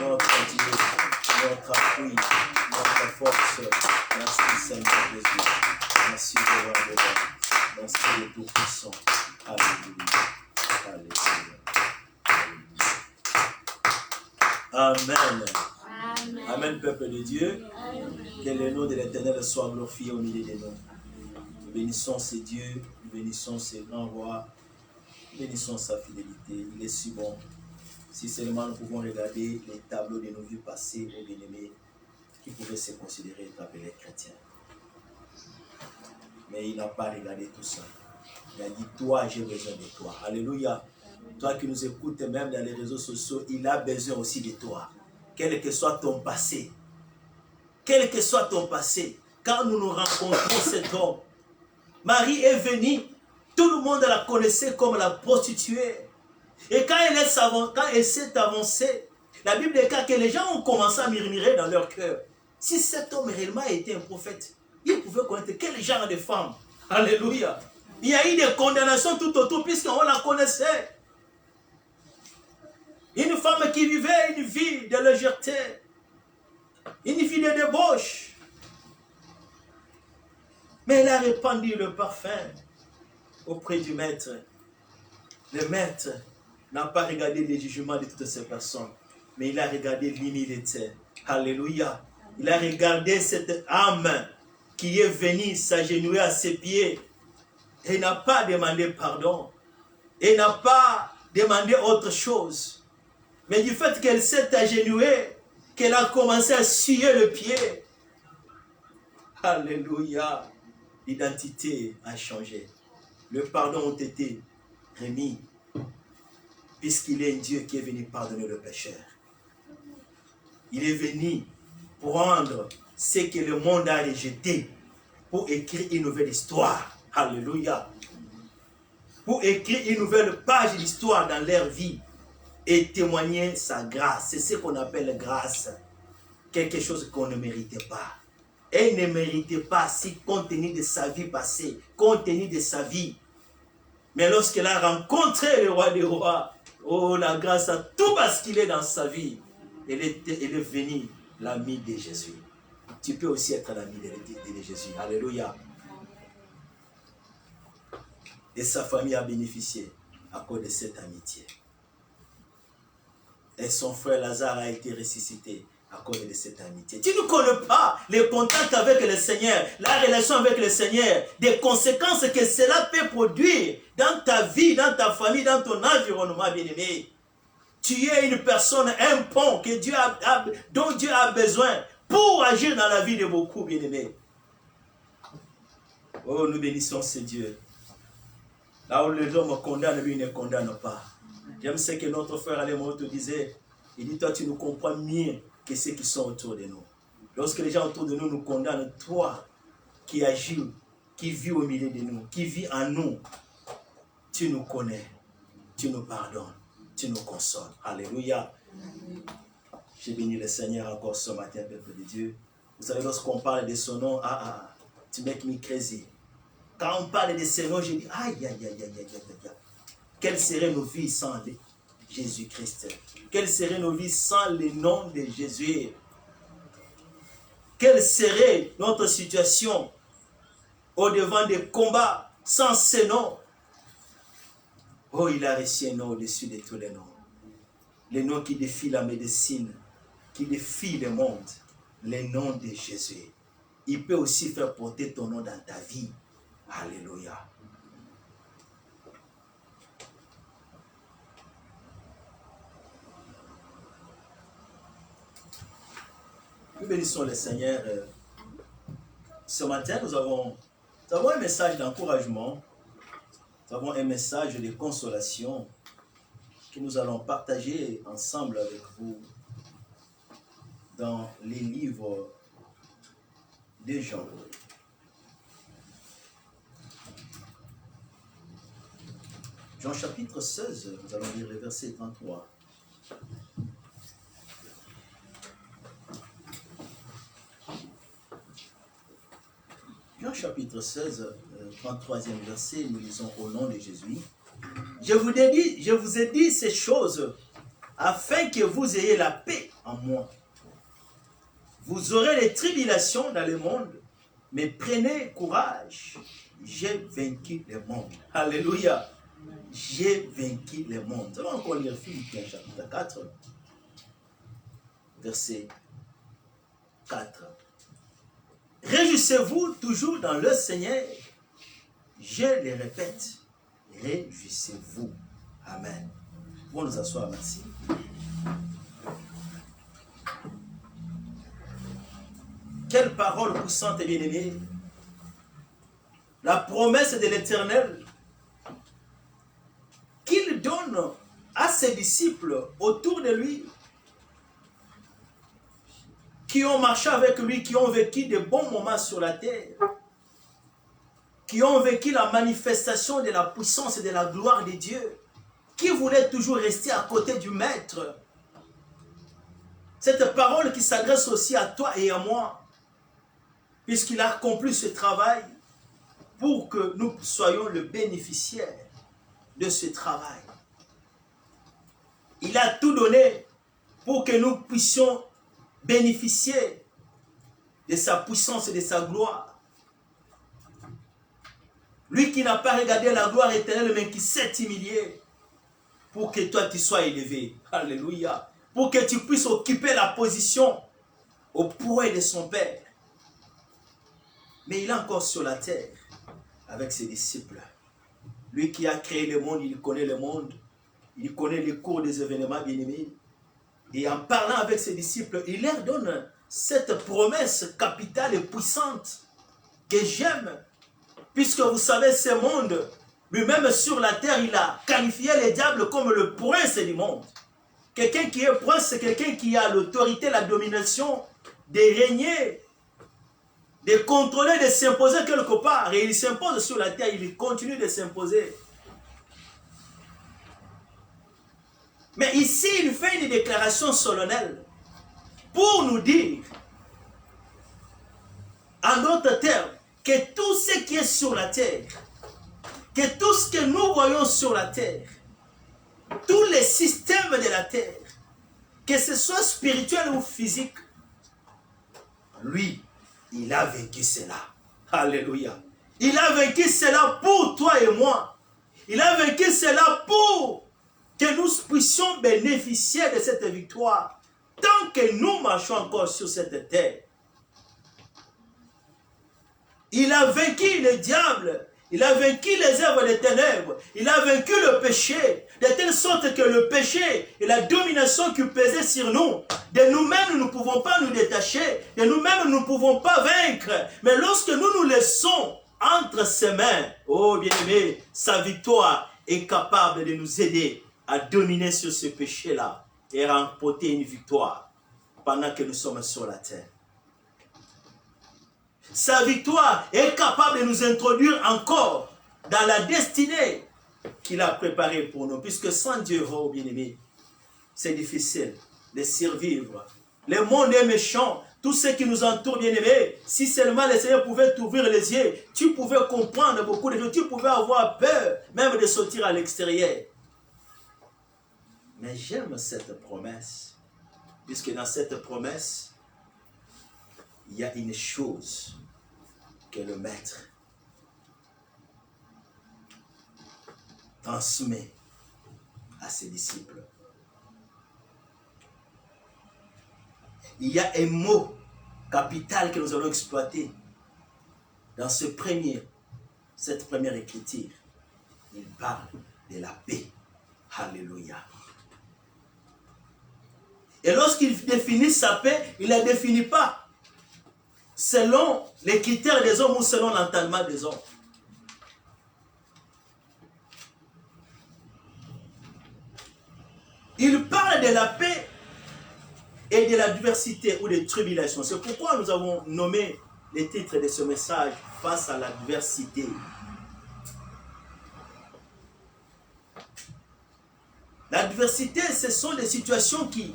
Notre Dieu, notre appui, notre force. Merci Seigneur Jésus. Merci de roi de roi. Merci de tout puissant. Alléluia. Alléluia. Amen. Amen. Amen, peuple de Dieu. Amen. Que le nom de l'Éternel soit glorifié au milieu de nous. Nous bénissons ces dieux, nous bénissons ces grands rois, nous bénissons sa fidélité. Il est si bon. Si seulement nous pouvons regarder les tableaux de nos vies passées aux bien-aimés qui pouvaient se considérer être appelés chrétiens. Mais il n'a pas regardé tout ça. Il a dit, toi, j'ai besoin de toi. Alléluia. Toi qui nous écoutes même dans les réseaux sociaux, il a besoin aussi de toi. Quel que soit ton passé. Quel que soit ton passé. Quand nous nous rencontrons cet homme, Marie est venue, tout le monde la connaissait comme la prostituée. Et quand elle s'est avancée, la Bible déclare que les gens ont commencé à murmurer dans leur cœur. Si cet homme réellement était un prophète, il pouvait connaître quel genre de femme. Alléluia. Il y a eu des condamnations tout autour puisqu'on la connaissait. Une femme qui vivait une vie de légèreté, une vie de débauche. Mais elle a répandu le parfum auprès du maître. Le maître n'a pas regardé les jugements de toutes ces personnes, mais il a regardé l'humilité. Alléluia. Il a regardé cette âme qui est venue s'agenouiller à ses pieds et n'a pas demandé pardon. Et n'a pas demandé autre chose. Mais du fait qu'elle s'est agenouillée, qu'elle a commencé à suer le pied. Alléluia. L'identité a changé. Le pardon a été remis. Puisqu'il est un Dieu qui est venu pardonner le pécheur. Il est venu prendre ce que le monde a rejeté pour écrire une nouvelle histoire. Alléluia. Pour écrire une nouvelle page d'histoire dans leur vie et témoigner sa grâce. C'est ce qu'on appelle grâce. Quelque chose qu'on ne méritait pas. Elle ne méritait pas si compte tenu de sa vie passée, compte tenu de sa vie. Mais lorsqu'elle a rencontré le roi des rois, oh, la grâce a tout basculé dans sa vie. Elle est venue l'amie de Jésus. Tu peux aussi être l'ami de Jésus. Alléluia. Et sa famille a bénéficié à cause de cette amitié. Et son frère Lazare a été ressuscité à cause de cette amitié. Tu ne connais pas le contact avec le Seigneur, la relation avec le Seigneur, des conséquences que cela peut produire dans ta vie, dans ta famille, dans ton environnement, bien-aimé. Tu es une personne, un pont dont Dieu a besoin pour agir dans la vie de beaucoup, bien-aimés. Oh, nous bénissons ce Dieu. Là où les hommes condamnent, lui ne condamne pas. J'aime ce que notre frère Alémo te disait. Il dit, toi, tu nous comprends mieux que ceux qui sont autour de nous. Lorsque les gens autour de nous nous condamnent, toi qui agis, qui vis au milieu de nous, qui vis en nous, tu nous connais, tu nous pardonnes, tu nous consoles. Alléluia. J'ai béni le Seigneur encore ce matin, peuple de Dieu. Vous savez, lorsqu'on parle de son nom, tu make me crazy. Quand on parle de ce nom, je dis, aïe, aïe, aïe, aïe, aïe, aïe. Quelles seraient nos vies sans Jésus-Christ? Quelles seraient nos vies sans le nom de Jésus? Quelle serait notre situation au-devant des combats sans ce nom? Oh, il a reçu un nom au-dessus de tous les noms. Le nom qui défie la médecine, qui défie le monde. Le nom de Jésus. Il peut aussi faire porter ton nom dans ta vie. Alléluia. Nous bénissons le Seigneur. Ce matin, nous avons un message d'encouragement. Nous avons un message de consolation que nous allons partager ensemble avec vous dans les livres de Jean. Jean chapitre 16, nous allons lire le verset 33. Jean chapitre 16, 33e verset, nous lisons au nom de Jésus. Je vous ai dit ces choses afin que vous ayez la paix en moi. Vous aurez des tribulations dans le monde, mais prenez courage. J'ai vaincu le monde. Alléluia. J'ai vaincu le monde. Nous allons encore lire Philippiens chapitre 4, verset 4. Réjouissez-vous toujours dans le Seigneur. Je le répète, réjouissez-vous. Amen. Bon, nous asseoir, merci. Quelle parole puissante et bien-aimée. La promesse de l'Éternel qu'il donne à ses disciples autour de lui, qui ont marché avec lui, qui ont vécu de bons moments sur la terre, qui ont vécu la manifestation de la puissance et de la gloire de Dieu, qui voulaient toujours rester à côté du Maître. Cette parole qui s'adresse aussi à toi et à moi, puisqu'il a accompli ce travail pour que nous soyons le bénéficiaire de ce travail. Il a tout donné pour que nous puissions bénéficier de sa puissance et de sa gloire. Lui qui n'a pas regardé la gloire éternelle, mais qui s'est humilié pour que toi tu sois élevé. Alléluia. Pour que tu puisses occuper la position au poids de son Père. Mais il est encore sur la terre avec ses disciples. Lui qui a créé le monde, il connaît le monde. Il connaît les cours des événements bien-aimés. Et en parlant avec ses disciples, il leur donne cette promesse capitale et puissante que j'aime. Puisque vous savez, ce monde, lui-même sur la terre, il a qualifié le diable comme le prince du monde. Quelqu'un qui est prince, c'est quelqu'un qui a l'autorité, la domination de régner, de contrôler, de s'imposer quelque part. Et il s'impose sur la terre, il continue de s'imposer. Mais ici, il fait une déclaration solennelle pour nous dire, en d'autres termes, que tout ce qui est sur la terre, que tout ce que nous voyons sur la terre, tous les systèmes de la terre, que ce soit spirituel ou physique, lui, il a vécu cela. Alléluia. Il a vécu cela pour toi et moi. Il a vécu cela pour que nous puissions bénéficier de cette victoire tant que nous marchons encore sur cette terre. Il a vaincu le diable, il a vaincu les œuvres des ténèbres, il a vaincu le péché, de telle sorte que le péché et la domination qui pesait sur nous, de nous-mêmes nous ne pouvons pas nous détacher, de nous-mêmes nous ne pouvons pas vaincre. Mais lorsque nous nous laissons entre ses mains, oh bien-aimé, sa victoire est capable de nous aider à dominer sur ce péché-là et remporter une victoire pendant que nous sommes sur la terre. Sa victoire est capable de nous introduire encore dans la destinée qu'il a préparée pour nous. Puisque sans Dieu, oh bien-aimé, c'est difficile de survivre. Le monde est méchant. Tout ce qui nous entoure, bien-aimé, si seulement le Seigneur pouvait t'ouvrir les yeux, tu pouvais comprendre beaucoup de choses. Tu pouvais avoir peur même de sortir à l'extérieur. Mais j'aime cette promesse. Puisque dans cette promesse, il y a une chose que le Maître transmet à ses disciples. Il y a un mot capital que nous allons exploiter dans cette première écriture. Il parle de la paix. Alléluia. Et lorsqu'il définit sa paix, il ne la définit pas selon les critères des hommes ou selon l'entendement des hommes. Il parle de la paix et de la diversité ou des tribulations. C'est pourquoi nous avons nommé les titres de ce message face à l'adversité. L'adversité, ce sont des situations qui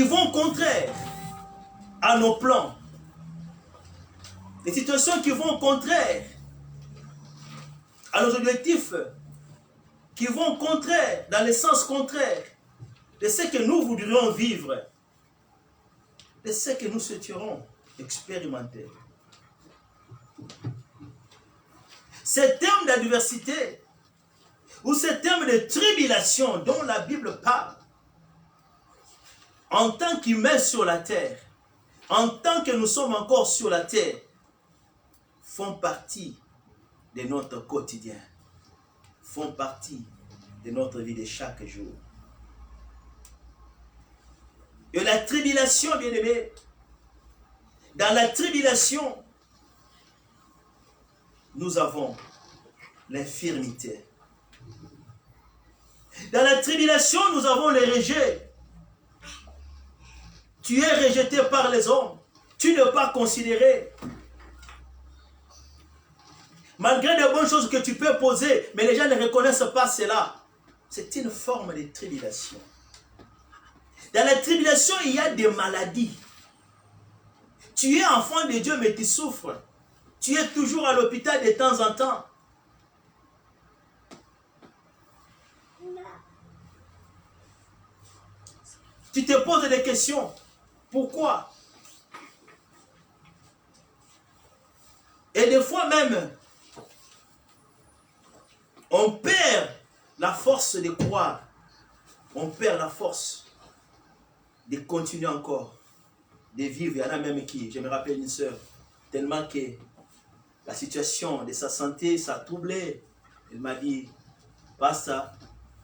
vont contraire à nos plans. Des situations qui vont contraire à nos objectifs, qui vont contraire, dans le sens contraire de ce que nous voudrions vivre, de ce que nous souhaiterions expérimenter. Ces termes d'adversité ou ces termes de tribulation dont la Bible parle, en tant qu'humains sur la terre, en tant que nous sommes encore sur la terre, font partie de notre quotidien, font partie de notre vie de chaque jour. Et la tribulation, bien-aimé, dans la tribulation, nous avons l'infirmité. Dans la tribulation, nous avons le rejet. Tu es rejeté par les hommes, tu n'es pas considéré. Malgré de bonnes choses que tu peux poser, mais les gens ne reconnaissent pas cela. C'est une forme de tribulation. Dans la tribulation, il y a des maladies. Tu es enfant de Dieu, mais tu souffres. Tu es toujours à l'hôpital de temps en temps. Tu te poses des questions. Pourquoi? Et des fois même, on perd la force de croire. On perd la force de continuer encore, de vivre. Il y en a même qui, je me rappelle une sœur, tellement que la situation de sa santé, ça a troublé. Elle m'a dit, Pasteur,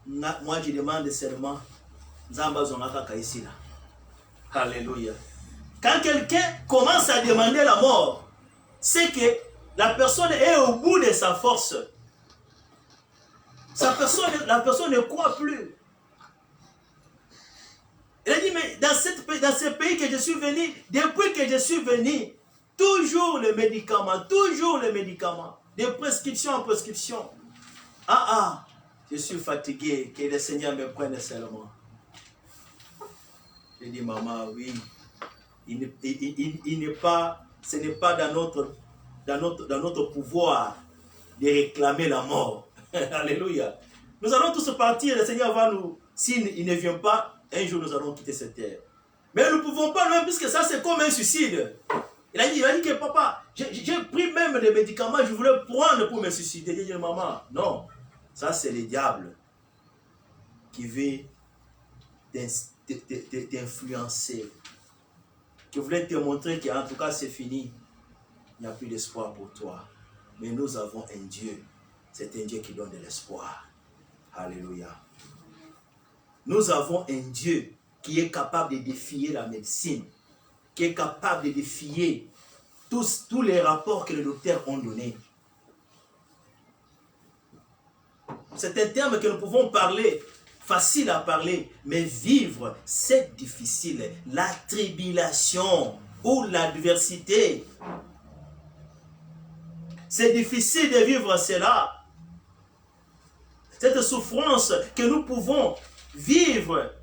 moi je demande seulement, ici là. Alléluia. Quand quelqu'un commence à demander la mort, c'est que la personne est au bout de sa force. La personne ne croit plus. Elle a dit, mais dans ce pays que je suis venu, depuis que je suis venu, toujours le médicament, de prescription en prescription. Je suis fatigué, que le Seigneur me prenne seulement. J'ai dit, maman, oui, ce n'est pas dans notre pouvoir de réclamer la mort. Alléluia. Nous allons tous partir, le Seigneur va nous, s'il ne vient pas, un jour nous allons quitter cette terre. Mais nous ne pouvons pas, même, puisque ça c'est comme un suicide. Il a dit que papa, j'ai pris même des médicaments, je voulais prendre pour me suicider. J'ai dit, maman, non, ça c'est le diable qui veut t'influencer, qui voulait te montrer qu'en tout cas c'est fini, il n'y a plus d'espoir pour toi. Mais nous avons un Dieu, c'est un Dieu qui donne de l'espoir. Alléluia. Nous avons un Dieu qui est capable de défier la médecine, qui est capable de défier tous les rapports que les docteurs ont donnés. C'est un terme que nous pouvons parler, facile à parler, mais vivre, c'est difficile. La tribulation ou l'adversité, c'est difficile de vivre cela. Cette souffrance que nous pouvons vivre,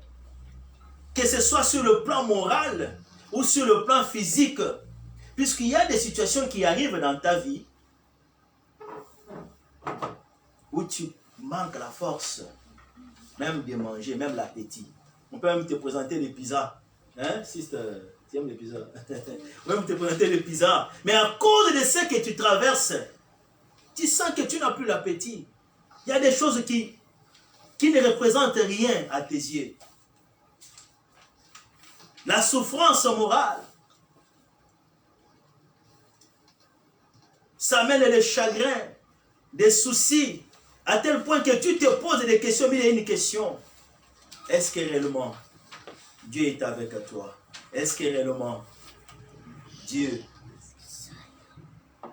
que ce soit sur le plan moral ou sur le plan physique, puisqu'il y a des situations qui arrivent dans ta vie où tu manques la force, même de manger, même l'appétit. On peut même te présenter les pizzas. Hein, sister, tu aimes les pizzas? On peut même te présenter les pizzas. Mais à cause de ce que tu traverses, tu sens que tu n'as plus l'appétit. Il y a des choses qui ne représentent rien à tes yeux. La souffrance morale, ça mène les chagrins, des soucis, à tel point que tu te poses des questions, mais il y a une question. Est-ce que réellement Dieu est avec toi? Est-ce que réellement Dieu,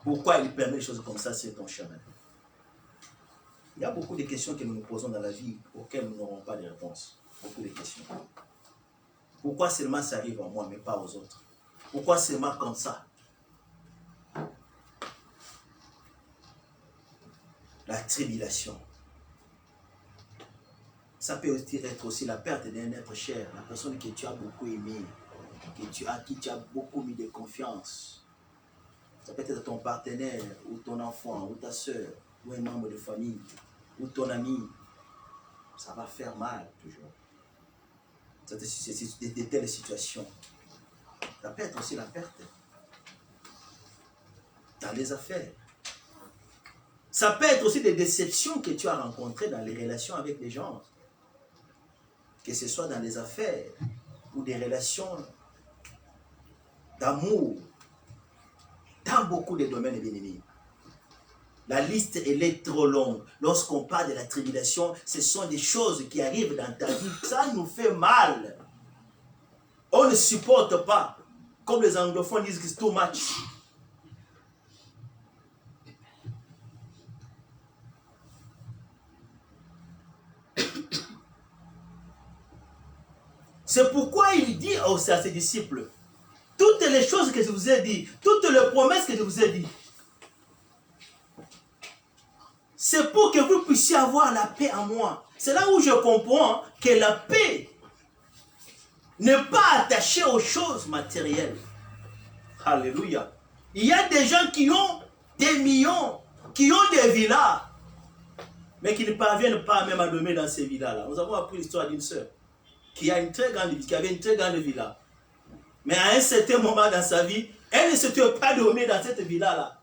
pourquoi il permet des choses comme ça sur ton chemin? Il y a beaucoup de questions que nous nous posons dans la vie auxquelles nous n'aurons pas de réponse. Beaucoup de questions. Pourquoi seulement ça arrive à moi mais pas aux autres? Pourquoi seulement comme ça? La tribulation. Ça peut être aussi la perte d'un être cher, la personne que tu as beaucoup aimé, à qui tu as beaucoup mis de confiance. Ça peut être ton partenaire, ou ton enfant, ou ta soeur, ou un membre de famille, ou ton ami. Ça va faire mal toujours. C'est de telles situations. Ça peut être aussi la perte dans les affaires. Ça peut être aussi des déceptions que tu as rencontrées dans les relations avec les gens. Que ce soit dans les affaires ou des relations d'amour. Dans beaucoup de domaines, bien aimés. La liste, elle est trop longue. Lorsqu'on parle de la tribulation, ce sont des choses qui arrivent dans ta vie. Ça nous fait mal. On ne supporte pas. Comme les anglophones disent, it's too much. C'est pourquoi il dit aussi à ses disciples, toutes les choses que je vous ai dit, toutes les promesses que je vous ai dit, c'est pour que vous puissiez avoir la paix en moi. C'est là où je comprends que la paix n'est pas attachée aux choses matérielles. Alléluia. Il y a des gens qui ont des millions, qui ont des villas, mais qui ne parviennent pas même à dormir dans ces villas-là. Nous avons appris l'histoire d'une sœur. qui avait une très grande villa. Mais à un certain moment dans sa vie, elle ne souhaitait pas dormir dans cette villa-là.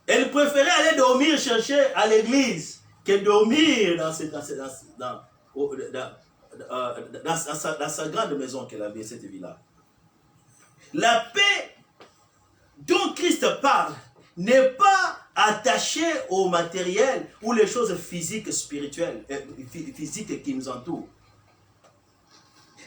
Elle préférait aller dormir, chercher à l'église, que dormir dans sa grande maison qu'elle avait, cette villa. La paix dont Christ parle n'est pas attachée au matériel ou les choses physiques, spirituelles, physiques qui nous entourent.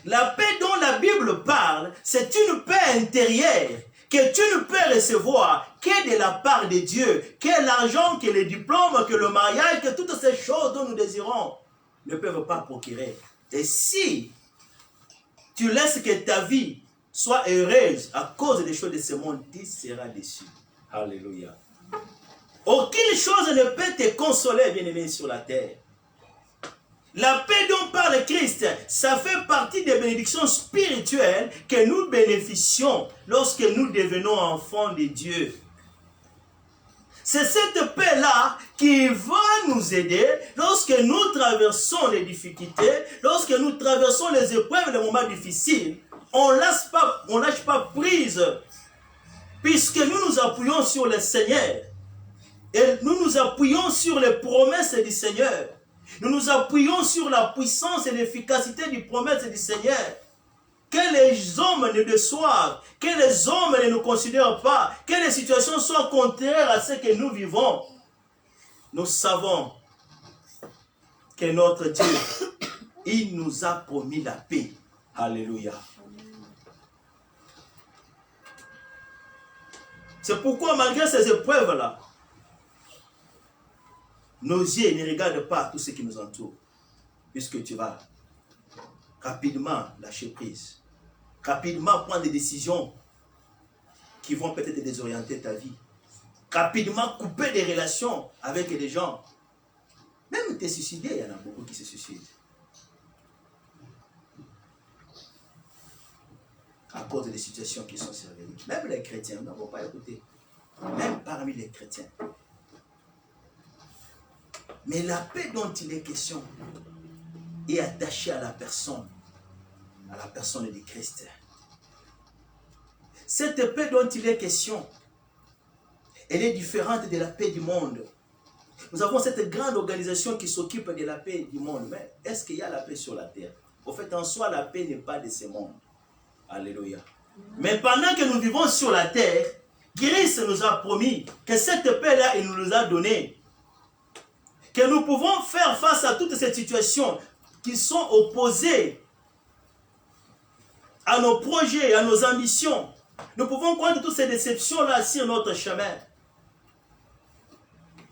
La paix dont la Bible parle, c'est une paix intérieure que tu ne peux recevoir que de la part de Dieu, que l'argent, que les diplômes, que le mariage, que toutes ces choses dont nous désirons ne peuvent pas procurer. Et si tu laisses que ta vie soit heureuse à cause des choses de ce monde, tu seras déçu. Alléluia. Aucune chose ne peut te consoler, bien-aimé, sur la terre. La paix dont parle Christ, ça fait partie des bénédictions spirituelles que nous bénéficions lorsque nous devenons enfants de Dieu. C'est cette paix-là qui va nous aider lorsque nous traversons les difficultés, lorsque nous traversons les épreuves, les moments difficiles. On ne lâche pas prise, puisque nous nous appuyons sur le Seigneur. Et nous nous appuyons sur les promesses du Seigneur. Nous nous appuyons sur la puissance et l'efficacité des promesses du Seigneur. Que les hommes ne déçoivent, que les hommes ne nous considèrent pas, que les situations soient contraires à ce que nous vivons. Nous savons que notre Dieu, il nous a promis la paix. Alléluia. C'est pourquoi malgré ces épreuves-là, nos yeux ne regardent pas tout ce qui nous entoure, puisque tu vas rapidement lâcher prise, rapidement prendre des décisions qui vont peut-être désorienter ta vie, rapidement couper des relations avec des gens. Même te suicider, il y en a beaucoup qui se suicident. À cause des situations qui sont survenues. Même les chrétiens, nous n'avons pas écouté. Même parmi les chrétiens. Mais la paix dont il est question est attachée à la personne de Christ. Cette paix dont il est question, elle est différente de la paix du monde. Nous avons cette grande organisation qui s'occupe de la paix du monde. Mais est-ce qu'il y a la paix sur la terre? Au fait, en soi, la paix n'est pas de ce monde. Alléluia. Mais pendant que nous vivons sur la terre, Christ nous a promis que cette paix-là, il nous a donnée. Que nous pouvons faire face à toutes ces situations qui sont opposées à nos projets, à nos ambitions. Nous pouvons prendre toutes ces déceptions-là sur notre chemin.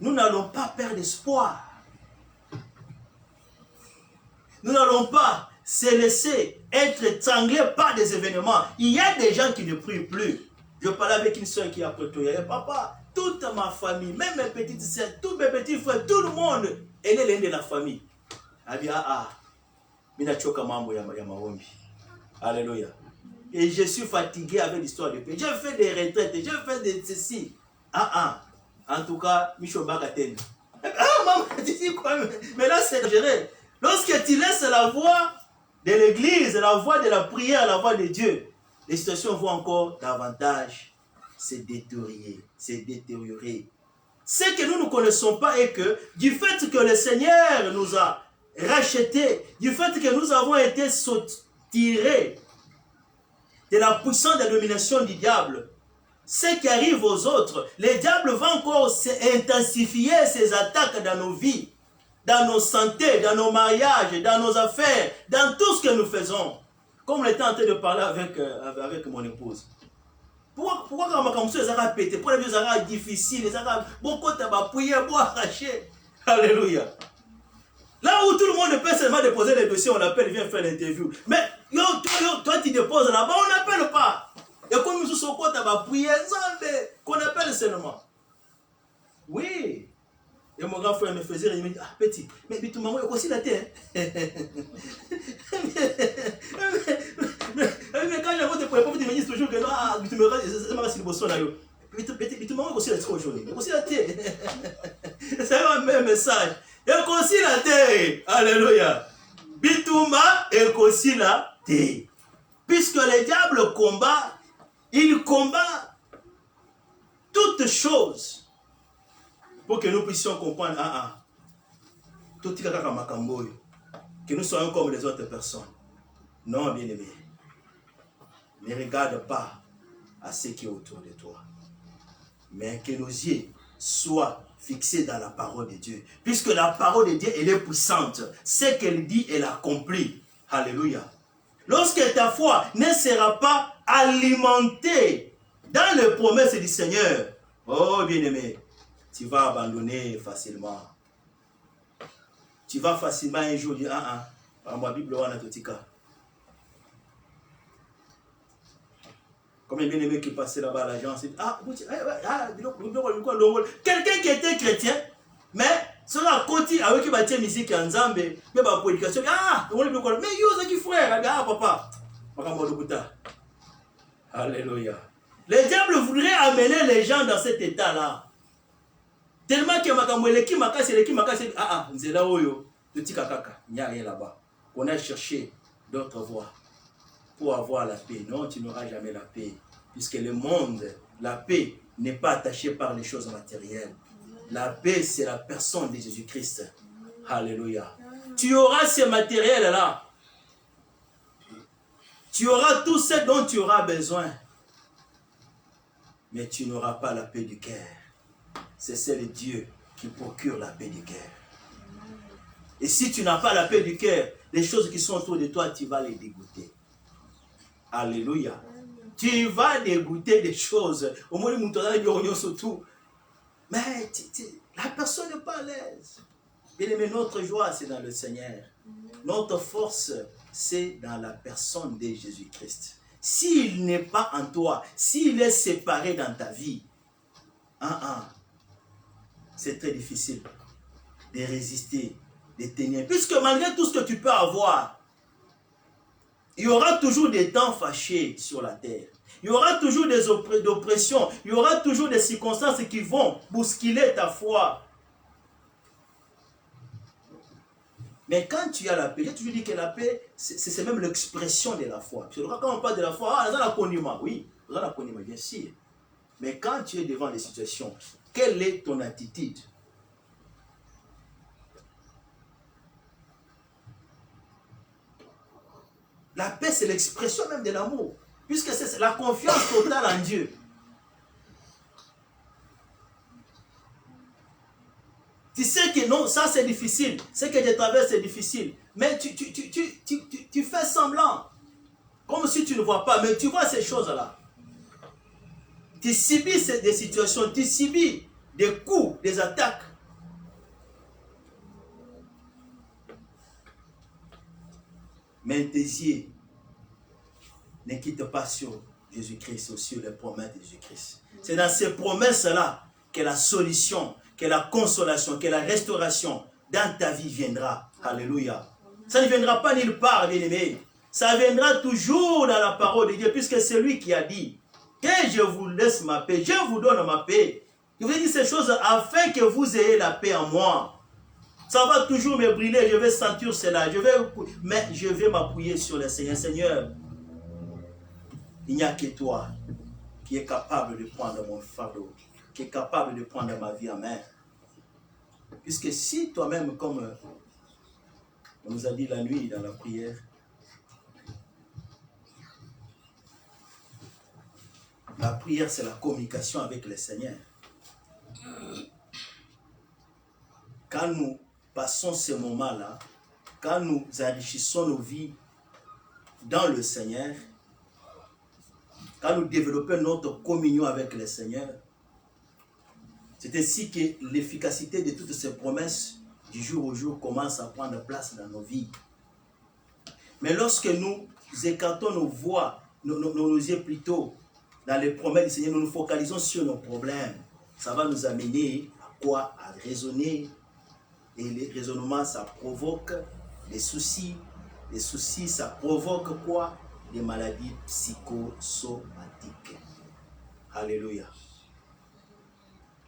Nous n'allons pas perdre espoir. Nous n'allons pas se laisser être étranglés par des événements. Il y a des gens qui ne prient plus. Je parlais avec une soeur qui a prêté. Papa, toute ma famille, même mes petites soeurs, tous mes petits frères, tout le monde, elle est l'un de la famille. Elle dit, alléluia. Et je suis fatigué avec l'histoire de paix. J'ai fait des retraites, j'ai fait des ceci. En tout cas, Michel Bagatène. Maman, tu dis quoi? Mais là, c'est géré. Lorsque tu laisses la voix de l'église, la voix de la prière, la voix de Dieu, les situations vont encore davantage se détériorer. Ce que nous ne connaissons pas est que du fait que le Seigneur nous a rachetés, du fait que nous avons été tirés de la puissance de domination du diable, ce qui arrive aux autres, le diable va encore intensifier ses attaques dans nos vies, dans nos santé, dans nos mariages, dans nos affaires, dans tout ce que nous faisons. Comme on était en train de parler avec mon épouse. Pourquoi quand ma les a pété, pour les vieux difficiles, les a beaucoup de prier, arracher. Alléluia. Là où tout le monde peut seulement déposer les dossiers, on appelle, viens faire l'interview. Mais toi tu déposes là-bas, on n'appelle pas. Et comme nous sommes prier, qu'on appelle seulement. Oui. Et mon grand frère me faisait, il me dit, petit, mais tu m'as aussi la tête. Mais quand j'ai pour il me dit toujours que tu me rends si le bosson là. Mais tu m'as aussi la tête aujourd'hui. Aussi la tête. C'est le même message. Et aussi la tête. Alléluia. Bituma et Kosila te. Puisque le diable combat, il combat toutes choses pour que nous puissions comprendre tout que nous soyons comme les autres personnes. Non, bien-aimé. Ne regarde pas à ce qui est autour de toi. Mais que nos yeux soient fixés dans la parole de Dieu. Puisque la parole de Dieu, elle est puissante. Ce qu'elle dit, elle accomplit. Alléluia. Lorsque ta foi ne sera pas alimentée dans les promesses du Seigneur, oh bien-aimé, tu vas abandonner facilement. Tu vas facilement un jour dire, ma Bible, on a tout cas. Comme un bien-aimé qui passait là-bas à l'agence, quelqu'un qui était chrétien, mais cela continue avec la musique en Zambie, mais la prédication, mais il y a frère, papa. Alléluia. Le diable voudrait amener les gens dans cet état-là. Tellement que il n'y a rien là-bas. On a cherché d'autres voies pour avoir la paix. Non, tu n'auras jamais la paix. Puisque le monde, la paix n'est pas attachée par les choses matérielles. La paix, c'est la personne de Jésus-Christ. Alléluia. Tu auras ce matériel-là. Tu auras tout ce dont tu auras besoin. Mais tu n'auras pas la paix du cœur. C'est celle de Dieu qui procure la paix du cœur. Et si tu n'as pas la paix du cœur, les choses qui sont autour de toi, tu vas les dégoûter. Alléluia. Tu vas dégoûter des choses. Au moins, surtout. Mais la personne n'est pas à l'aise. Mais notre joie, c'est dans le Seigneur. Notre force, c'est dans la personne de Jésus-Christ. S'il n'est pas en toi, s'il est séparé dans ta vie, c'est très difficile de résister, de tenir. Puisque malgré tout ce que tu peux avoir, il y aura toujours des temps fâchés sur la terre. Il y aura toujours des oppressions. Il y aura toujours des circonstances qui vont bousculer ta foi. Mais quand tu as la paix, j'ai toujours dit que la paix, c'est même l'expression de la foi. Quand on parle de la foi, on a la condiment. Oui, on a la condiment, bien sûr. Mais quand tu es devant les situations, quelle est ton attitude? La paix, c'est l'expression même de l'amour. Puisque c'est la confiance totale en Dieu. Tu sais que non, ça c'est difficile. Ce que je traverse c'est difficile. Mais tu fais semblant. Comme si tu ne vois pas. Mais tu vois ces choses-là. Tu subis des situations. Tu subis des coups, des attaques. Mais tes yeux ne quittent pas sur Jésus-Christ ou sur les promesses de Jésus-Christ. C'est dans ces promesses-là que la solution, que la consolation, que la restauration dans ta vie viendra. Alléluia. Ça ne viendra pas nulle part, bien-aimé. Ça viendra toujours dans la parole de Dieu, puisque c'est lui qui a dit que je vous laisse ma paix, je vous donne ma paix. Il vous dit ces choses afin que vous ayez la paix en moi. Ça va toujours me brûler, je vais sentir cela, mais je vais m'appuyer sur le Seigneur. Seigneur, il n'y a que toi qui est capable de prendre mon fardeau, qui est capable de prendre ma vie en main. Puisque si toi-même, comme on nous a dit la nuit dans la prière, la prière c'est la communication avec le Seigneur. Quand nous passons ce moment-là, quand nous enrichissons nos vies dans le Seigneur, quand nous développons notre communion avec le Seigneur, c'est ainsi que l'efficacité de toutes ces promesses du jour au jour commence à prendre place dans nos vies. Mais lorsque nous écartons nos voix, nos yeux plutôt dans les promesses du Seigneur, nous nous focalisons sur nos problèmes. Ça va nous amener à quoi? À raisonner. Et les raisonnements, ça provoque des soucis. Les soucis, ça provoque quoi? Des maladies psychosomatiques. Alléluia.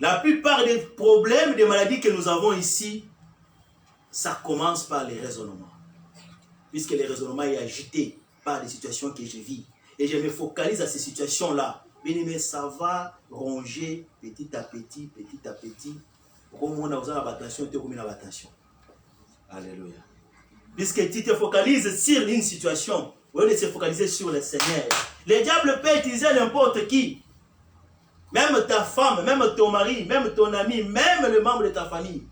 La plupart des problèmes, des maladies que nous avons ici, ça commence par les raisonnements. puisque le raisonnement est agité par les situations que je vis. Et je me focalise à ces situations-là. Mais ça va ronger petit à petit, petit à petit. Comme on a besoin d'attention, tu as combien d'attention. Alléluia. Puisque tu te focalises sur une situation, au lieu de se focaliser sur le Seigneur. Le diable peut utiliser n'importe qui. Même ta femme, même ton mari, même ton ami, même le membre de ta famille.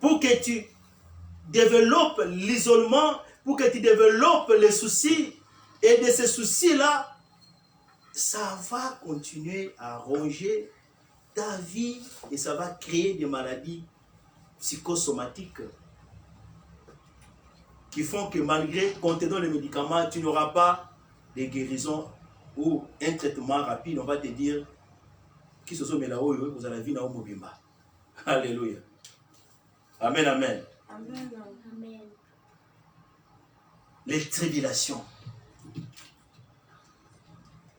Pour que tu développes l'isolement, pour que tu développes les soucis. Et de ces soucis-là, ça va continuer à ronger ta vie et ça va créer des maladies psychosomatiques qui font que malgré qu'on te donne les médicaments, tu n'auras pas de guérison ou un traitement rapide. On va te dire qui se sont mis là-haut, vous allez vivre dans le. Alléluia. Amen, amen. Amen. Amen. Les tribulations.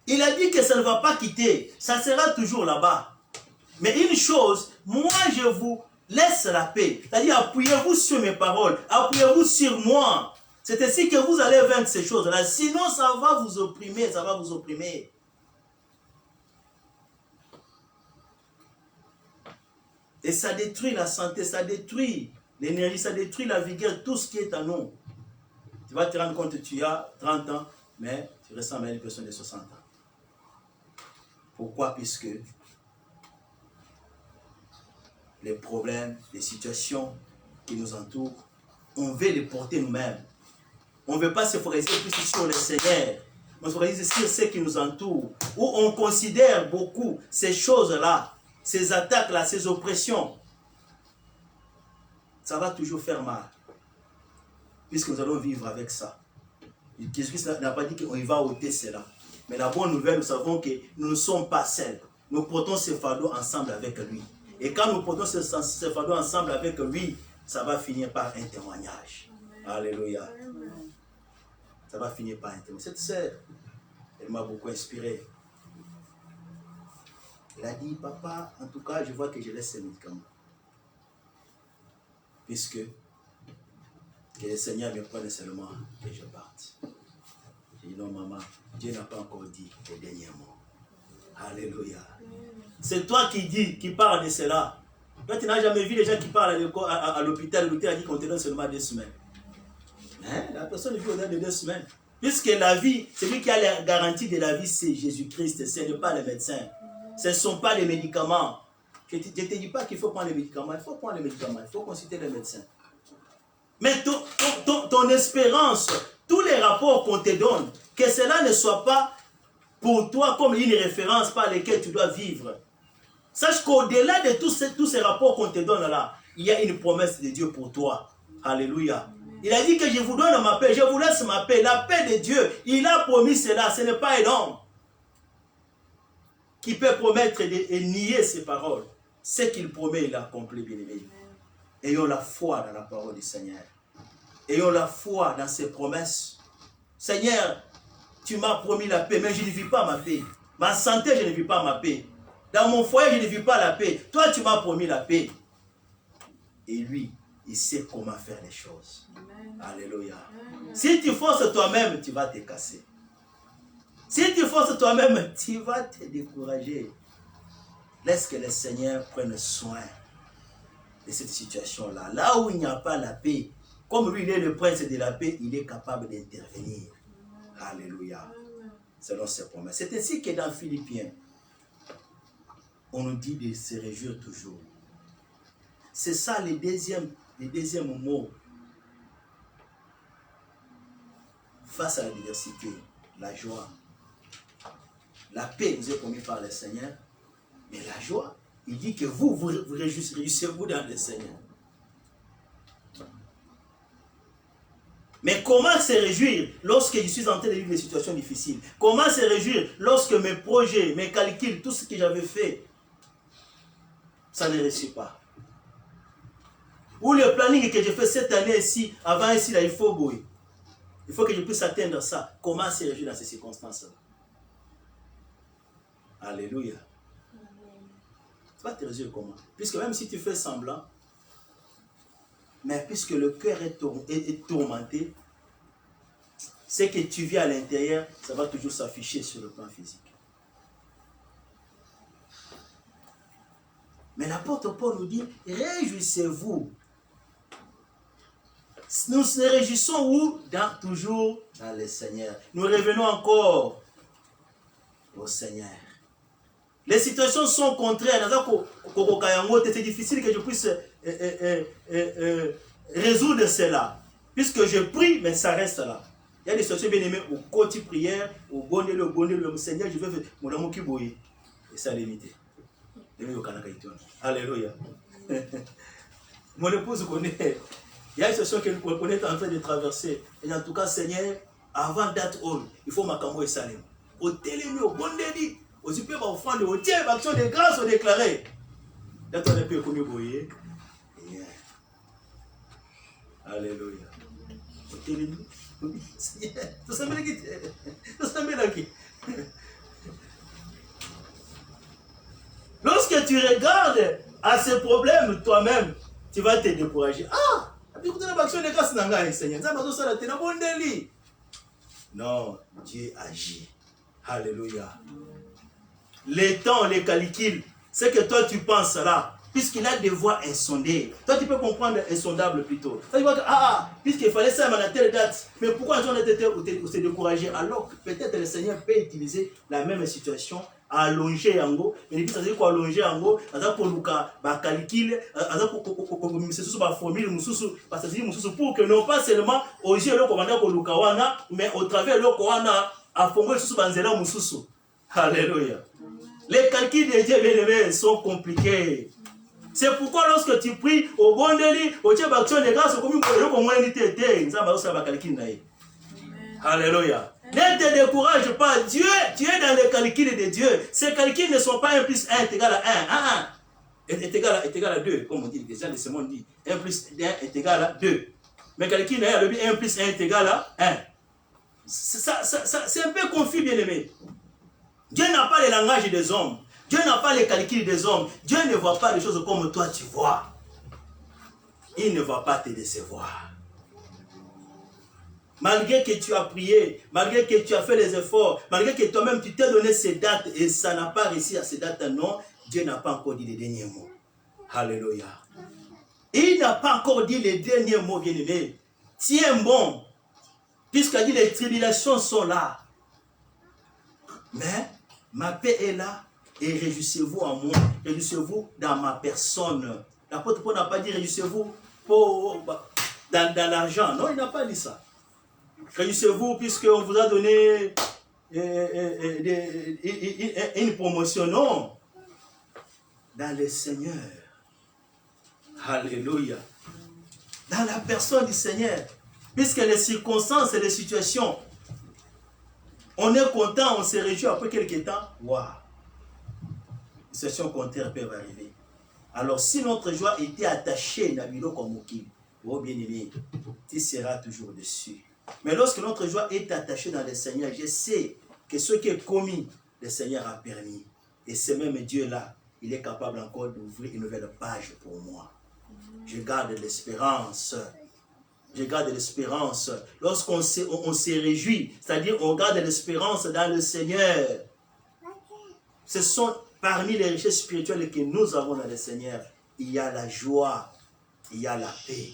Il a dit que ça ne va pas quitter, ça sera toujours là-bas. Mais une chose, moi je vous laisse la paix. C'est-à-dire, appuyez-vous sur mes paroles, appuyez-vous sur moi. C'est ainsi que vous allez vaincre ces choses-là. Sinon, ça va vous opprimer, ça va vous opprimer. Et ça détruit la santé, ça détruit l'énergie, ça détruit la vigueur, tout ce qui est en nous. Tu vas te rendre compte que tu as 30 ans, mais tu ressembles à une personne de 60 ans. Pourquoi? Puisque les problèmes, les situations qui nous entourent, on veut les porter nous-mêmes. On ne veut pas se focaliser plus sur le Seigneur. On se focalise sur ce qui nous entoure. Où on considère beaucoup ces choses-là, ces attaques-là, ces oppressions. Ça va toujours faire mal. Puisque nous allons vivre avec ça. Jésus-Christ n'a pas dit qu'on va ôter cela. Mais la bonne nouvelle, nous savons que nous ne sommes pas seuls. Nous portons ce fardeau ensemble avec lui. Et quand nous portons ce fardeau ensemble avec lui, ça va finir par un témoignage. Amen. Alléluia. Amen. Ça va finir par un témoignage. Cette sœur, elle m'a beaucoup inspiré. Elle a dit, papa, en tout cas, je vois que je laisse ces médicaments. Puisque que le Seigneur me prenne seulement que je parte. J'ai dit, non, maman, Dieu n'a pas encore dit les derniers mots. Alléluia. C'est toi qui dis, qui parle de cela. Toi, tu n'as jamais vu les gens qui parlent à l'hôpital. L'hôpital a dit qu'on te donne seulement 2 semaines. Hein? La personne vit au-delà de 2 semaines. Puisque la vie, celui qui a la garantie de la vie, c'est Jésus-Christ. Ce n'est pas les médecins. Ce ne sont pas les médicaments. Je ne te dis pas qu'il faut prendre les médicaments. Il faut prendre les médicaments. Il faut consulter les médecins. Mais ton espérance, tous les rapports qu'on te donne, que cela ne soit pas pour toi comme une référence par laquelle tu dois vivre. Sache qu'au-delà de tous ces rapports qu'on te donne là, il y a une promesse de Dieu pour toi. Alléluia. Il a dit que je vous donne ma paix, je vous laisse ma paix. La paix de Dieu, il a promis cela. Ce n'est pas un homme qui peut promettre et nier ses paroles. Ce qu'il promet, il accomplit, bien aimé. Ayons la foi dans la parole du Seigneur. Ayons la foi dans ses promesses. Seigneur, tu m'as promis la paix, mais je ne vis pas ma paix. Ma santé, je ne vis pas ma paix. Dans mon foyer, je ne vis pas la paix. Toi, tu m'as promis la paix. Et lui, il sait comment faire les choses. Amen. Alléluia. Amen. Si tu forces toi-même, tu vas te casser. Si tu forces toi-même, tu vas te décourager. Laisse que le Seigneur prenne soin de cette situation-là. Là où il n'y a pas la paix, comme lui, il est le prince de la paix, il est capable d'intervenir. Alléluia. Selon ses promesses. C'est ainsi que dans Philippiens, on nous dit de se réjouir toujours. C'est ça le deuxième mot face à la diversité, la joie. La paix nous est promise par le Seigneur, mais la joie, il dit que vous réjouissez-vous dans le Seigneur. Mais comment se réjouir lorsque je suis en train de vivre des situations difficiles? Comment se réjouir lorsque mes projets, mes calculs, tout ce que j'avais fait, ça ne réussit pas? Ou le planning que j'ai fait cette année ici, avant ici, là, il faut que je puisse atteindre ça. Comment se réjouir dans ces circonstances-là? Alléluia. Tu vas te réjouir comment? Puisque même si tu fais semblant, Mais puisque le cœur est tourmenté, ce que tu vis à l'intérieur, ça va toujours s'afficher sur le plan physique. Mais l'apôtre Paul nous dit, réjouissez-vous. Nous nous réjouissons où? Toujours dans le Seigneur. Nous revenons encore au Seigneur. Les situations sont contraires. C'est difficile que je puisse résoudre cela. Puisque je prie, mais ça reste là. Il y a des situations bien aimées au côté prière, au bon le Seigneur, je veux faire mon amour qui bouille. Et ça a limité. Alléluia. Mon épouse connaît. Il y a une situation qu'elle est en train de traverser. Et en tout cas, Seigneur, avant d'être all, il faut m'accamer et salim. Au télémi, au bon délit, aux super offrandes, au tiers, action de grâce, au déclaré. Là, on a pu comme vous. Alléluia. Au télémi. Tout ça me dit. Tout ça me dit. Lorsque tu regardes à ces problèmes toi-même, tu vas te décourager. Ah! Non, Dieu agit. Alléluia. Les temps, les calculs, c'est que toi tu penses là, puisqu'il a des voies insondées. Toi tu peux comprendre insondable plutôt. Ça veut dire que, puisqu'il fallait ça à telle date, mais pourquoi on a se décourager alors que peut-être le Seigneur peut utiliser la même situation allonger yango, mais depuis ça veut dire quoi allonger yango, pour luka ba calcul, pour formule mususu, parce que mususu pour que non pas seulement au jeu le commandant pour luka wana, mais au travers le wana a formé mususu banzela mususu. Alléluia. Les calculs de Dieu bien-aimé sont compliqués. C'est pourquoi lorsque tu pries au bon délit, au Dieu d'action de grâce, comme le moins n'était, ça va aussi ba calcul naïe. Alléluia. Ne te décourage pas. Dieu, tu es dans les calculs de Dieu. Ces calculs ne sont pas 1 plus 1 est égal à 1. 1 est égal à 2. Comme on dit, déjà le sermon dit 1 plus 1 est égal à 2. Mais calcul, 1 plus 1 est égal à 1. C'est un peu confus, bien aimé. Dieu n'a pas le langage des hommes. Dieu n'a pas les calculs des hommes. Dieu ne voit pas les choses comme toi tu vois. Il ne va pas te décevoir. Malgré que tu as prié, malgré que tu as fait les efforts, malgré que toi-même tu t'es donné ces dates et ça n'a pas réussi à ces dates, non, Dieu n'a pas encore dit les derniers mots. Alléluia. Il n'a pas encore dit les derniers mots, bien-aimé. Tiens bon, puisqu'il dit les tribulations sont là. Mais ma paix est là et réjouissez-vous en moi, réjouissez-vous dans ma personne. L'apôtre Paul n'a pas dit réjouissez-vous dans l'argent. Non, il n'a pas dit ça. Réjouissez-vous puisqu'on vous a donné une promotion. Non. Dans le Seigneur. Alléluia. Dans la personne du Seigneur. Puisque les circonstances et les situations, on est content, on se réjouit après quelques temps. Waouh. Les situations contraires peuvent arriver. Alors si notre joie était attachée, Nabilo Komoki, oh bien-aimé, tu seras toujours dessus. Mais lorsque notre joie est attachée dans le Seigneur, je sais que ce qui est commis, le Seigneur a permis. Et ce même Dieu-là, il est capable encore d'ouvrir une nouvelle page pour moi. Je garde l'espérance. Je garde l'espérance. Lorsqu'on se réjouit, c'est-à-dire on garde l'espérance dans le Seigneur. Ce sont parmi les richesses spirituelles que nous avons dans le Seigneur. Il y a la joie, il y a la paix.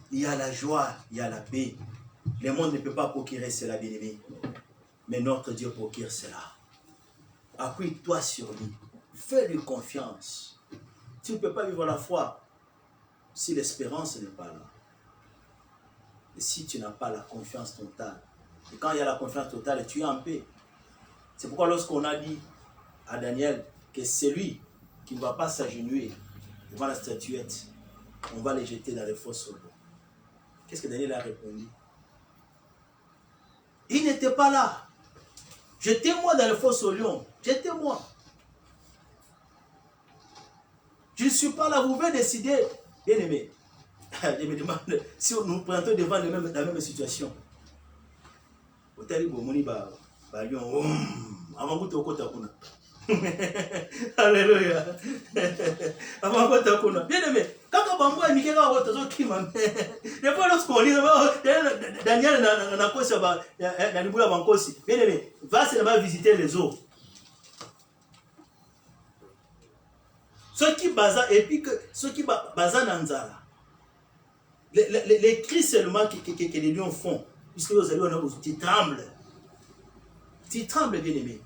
Il y a la joie, il y a la paix. Le monde ne peut pas procurer cela, bien-aimé. Mais notre Dieu procure cela. Appuie-toi sur lui. Fais-lui confiance. Tu ne peux pas vivre la foi si l'espérance n'est pas là. Et si tu n'as pas la confiance totale. Et quand il y a la confiance totale, tu es en paix. C'est pourquoi lorsqu'on a dit à Daniel que c'est lui qui ne va pas s'agenouiller devant la statuette, on va les jeter dans les fosses. Qu'est-ce que Daniel a répondu? Il n'était pas là. Jetez-moi dans le fosse au lion. Jetez-moi. Je ne suis pas là. Vous pouvez décider. Bien aimé. Je me demande si nous prenons devant la même situation. Alléluia. Bien aimé, quand Bambo a mis quelqu'un d'autre qui m'a mis, des fois lorsqu'on lit Daniel n'a pas ça, dans le bout de la banque aussi. Bien aimé, va seulement visiter les eaux. Ceux qui basent, et puis que ceux qui basent dans Nzara, les cris seulement que les lions font, puisque vous allez tu trembles. Tu trembles, bien aimé.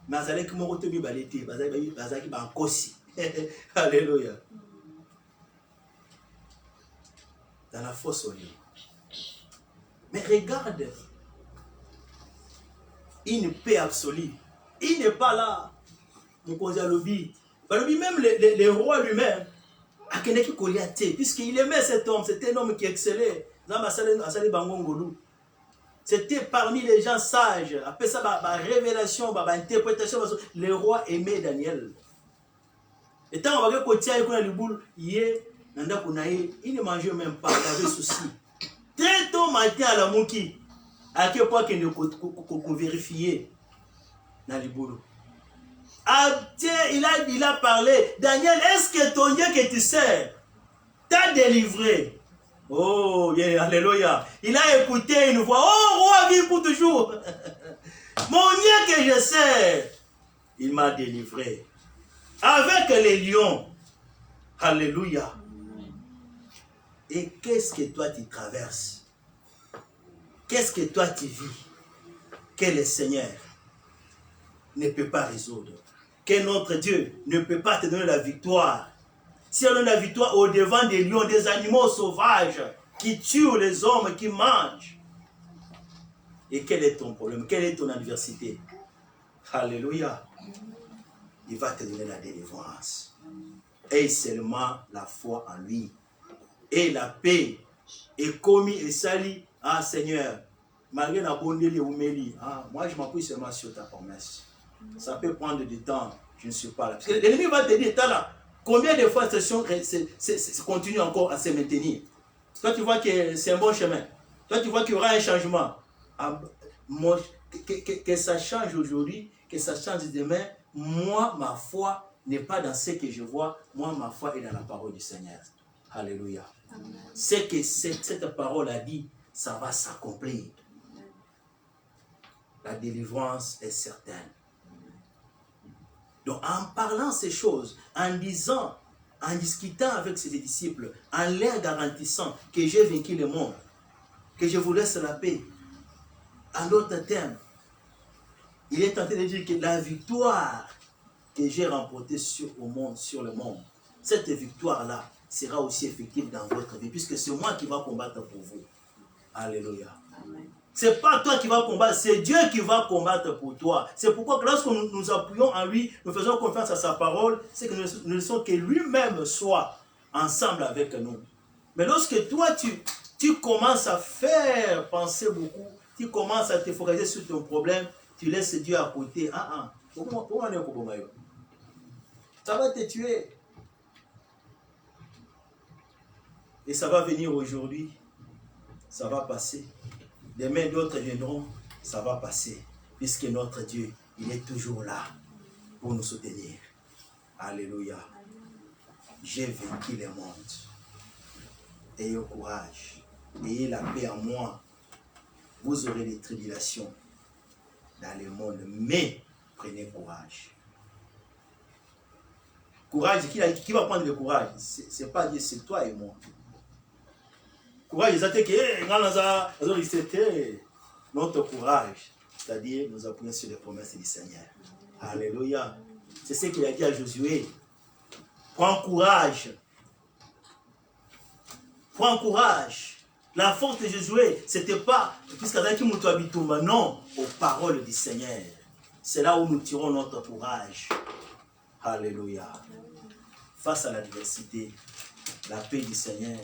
Mais vous allez que mon retour balité, vous allez que bankosi. Alléluia. Dans la fosse au lion. Mais regarde, une paix absolue. Il n'est pas là. Mon conseil à lobby. Même les rois lui-même, puisqu'il aimait cet homme, c'était un homme qui excellait. C'était parmi les gens sages. Après ça, révélation, interprétation, le roi aimait Daniel. Et tant qu'on va il ne mangeait même pas, il avait souci. Très tôt matin à la mouki, à quel point qu'il ne vérifiait dans le boulot. Il a parlé. Daniel, est-ce que ton Dieu que tu sers t'a délivré? Oh, yeah, alléluia. Il a écouté une voix. Oh, roi, vive pour toujours. Mon Dieu que je sers, il m'a délivré. Avec les lions. Alléluia. Et qu'est-ce que toi tu traverses? Qu'est-ce que toi tu vis? Que le Seigneur ne peut pas résoudre. Que notre Dieu ne peut pas te donner la victoire. Si on donne la victoire au devant des lions, des animaux sauvages qui tuent les hommes, qui mangent. Et quel est ton problème? Quelle est ton adversité? Alléluia. Il va te donner la délivrance. Et seulement la foi en lui. Et la paix. Et commis et sali. Ah Seigneur, malgré la bonne ou moi je m'appuie seulement sur ta promesse. Ça peut prendre du temps, je ne suis pas là. Parce que l'ennemi va te dire, là, combien de fois ça continue encore à se maintenir? Toi tu vois que c'est un bon chemin. Toi tu vois qu'il y aura un changement. Que ça change aujourd'hui, que ça change demain. Moi, ma foi n'est pas dans ce que je vois. Moi, ma foi est dans la parole du Seigneur. Alléluia. C'est que cette parole a dit, ça va s'accomplir. La délivrance est certaine. Donc, en parlant ces choses, en disant, en discutant avec ses disciples, en leur garantissant que j'ai vaincu le monde, que je vous laisse la paix, en d'autres termes, il est tenté de dire que la victoire que j'ai remportée sur le monde, cette victoire-là sera aussi effective dans votre vie, puisque c'est moi qui va combattre pour vous. Alléluia. Ce n'est pas toi qui vas combattre, c'est Dieu qui va combattre pour toi. C'est pourquoi lorsque nous appuyons en lui, nous faisons confiance à sa parole, c'est que nous laissons que lui-même soit ensemble avec nous. Mais lorsque toi, tu commences à faire penser beaucoup, tu commences à te focaliser sur ton problème, tu laisses Dieu à côté. Ça va te tuer. Et ça va venir aujourd'hui, ça va passer. Demain, d'autres viendront, ça va passer. Puisque notre Dieu, il est toujours là pour nous soutenir. Alléluia. J'ai vaincu le monde. Ayez courage. Ayez la paix en moi. Vous aurez des tribulations dans le monde. Mais prenez courage. Courage, qui va prendre le courage? Ce n'est pas Dieu, c'est toi et moi. Courage, c'était notre courage. C'est-à-dire, nous appuyons sur les promesses du Seigneur. Alléluia. C'est ce qu'il a dit à Josué. Prends courage. Prends courage. La force de Josué, ce n'était pas, non, aux paroles du Seigneur. C'est là où nous tirons notre courage. Alléluia. Face à l'adversité, la paix du Seigneur,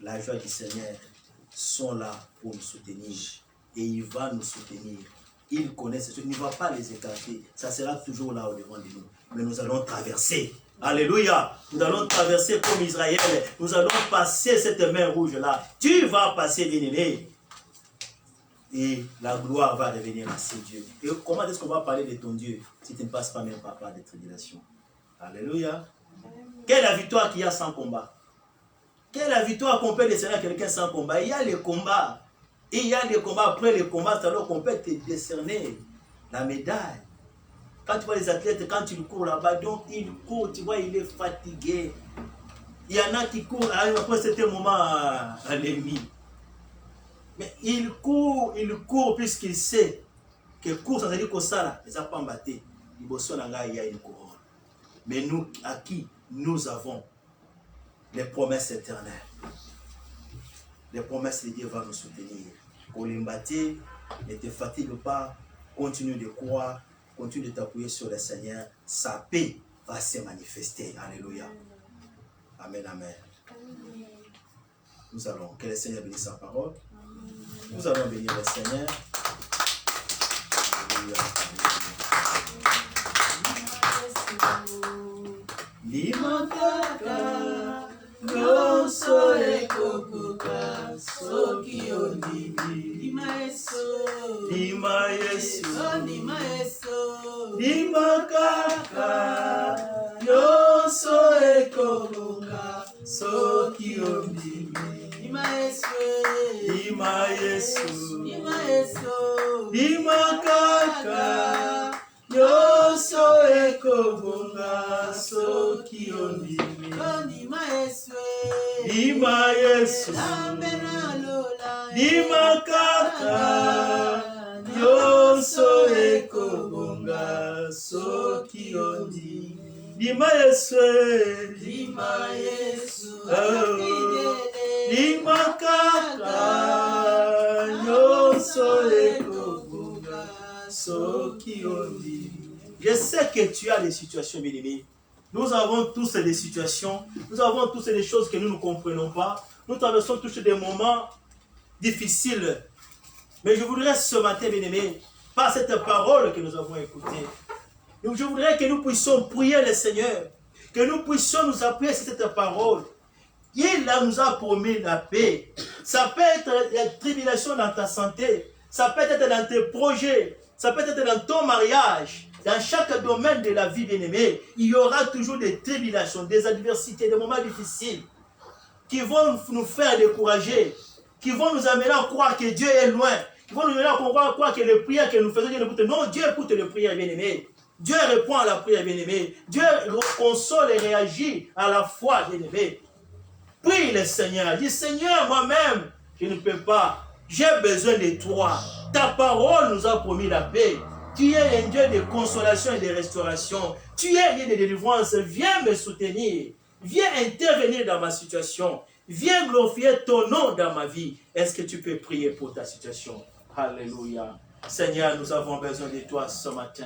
la joie du Seigneur sont là pour nous soutenir. Et il va nous soutenir. Il connaît ce truc, il ne va pas les écarter. Ça sera toujours là au-devant de nous. Mais nous allons traverser. Alléluia. Nous allons traverser comme Israël. Nous allons passer cette mer rouge-là. Tu vas passer, bien-aimé. et la gloire va revenir à ces dieux. Et comment est-ce qu'on va parler de ton Dieu si tu ne passes pas même par des tribulations? Alléluia. Quelle est la victoire qu'il y a sans combat? Quelle est la victoire qu'on peut décerner à quelqu'un sans combat? Il y a les combats. Et il y a les combats. Après les combats, c'est alors qu'on peut te décerner la médaille. Quand tu vois les athlètes, quand ils courent là-bas, donc ils courent, tu vois, il est fatigué. Il y en a qui courent, après c'était un moment à l'ennemi. Mais il court puisqu'il sait que court, ça veut dire que ça, ils n'ont pas embatté. Il y a une couronne. Mais nous, à qui nous avons les promesses éternelles. Les promesses de Dieu vont nous soutenir. Pour les bâtir, ne te fatigue pas, continue de croire, continue de t'appuyer sur le Seigneur. Sa paix va se manifester. Alléluia. Amen, amen. Nous allons, que le Seigneur bénisse sa parole. Nous allons bénir le Seigneur. Alléluia. Limakaka, loso ekokuka, soki ondimi. Lima Yesu, limakaka, loso ekokuka, soki ondimi. Lima Yesu, limakaka, yoso ekobonga soki ondimi. Lima Yesu, lima kaka, yoso ekobonga soki ondimi. Lima Yesu, lima kaka, yoso ekobonga soki ondimi. Je sais que tu as des situations, bien-aimés. Nous avons tous des situations, nous avons tous des choses que nous ne comprenons pas. Nous traversons tous des moments difficiles. Mais je voudrais ce matin, bien-aimés, par cette parole que nous avons écoutée, je voudrais que nous puissions prier le Seigneur, que nous puissions nous appuyer sur cette parole. Il nous a promis la paix. Ça peut être la tribulation dans ta santé, ça peut être dans tes projets, ça peut être dans ton mariage. Dans chaque domaine de la vie, bien-aimée, il y aura toujours des tribulations, des adversités, des moments difficiles qui vont nous faire décourager, qui vont nous amener à croire que Dieu est loin, qui vont nous amener à croire que les prières que nous faisons, Dieu écoute. Non, Dieu écoute les prières, bien-aimées. Dieu répond à la prière, bien-aimée. Dieu console et réagit à la foi, bien-aimée. Prie le Seigneur. Dis, Seigneur, moi-même, je ne peux pas. J'ai besoin de toi. Ta parole nous a promis la paix. Tu es un Dieu de consolation et de restauration. Tu es un Dieu de délivrance. Viens me soutenir. Viens intervenir dans ma situation. Viens glorifier ton nom dans ma vie. Est-ce que tu peux prier pour ta situation? Alléluia. Seigneur, nous avons besoin de toi ce matin.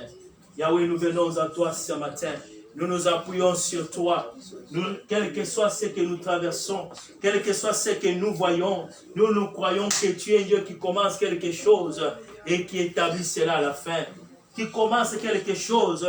Yahweh, nous venons à toi ce matin. Nous nous appuyons sur toi. Quel que soit ce que nous traversons, quel que soit ce que nous voyons, nous croyons que tu es un Dieu qui commence quelque chose et qui établit cela à la fin. Qui commence quelque chose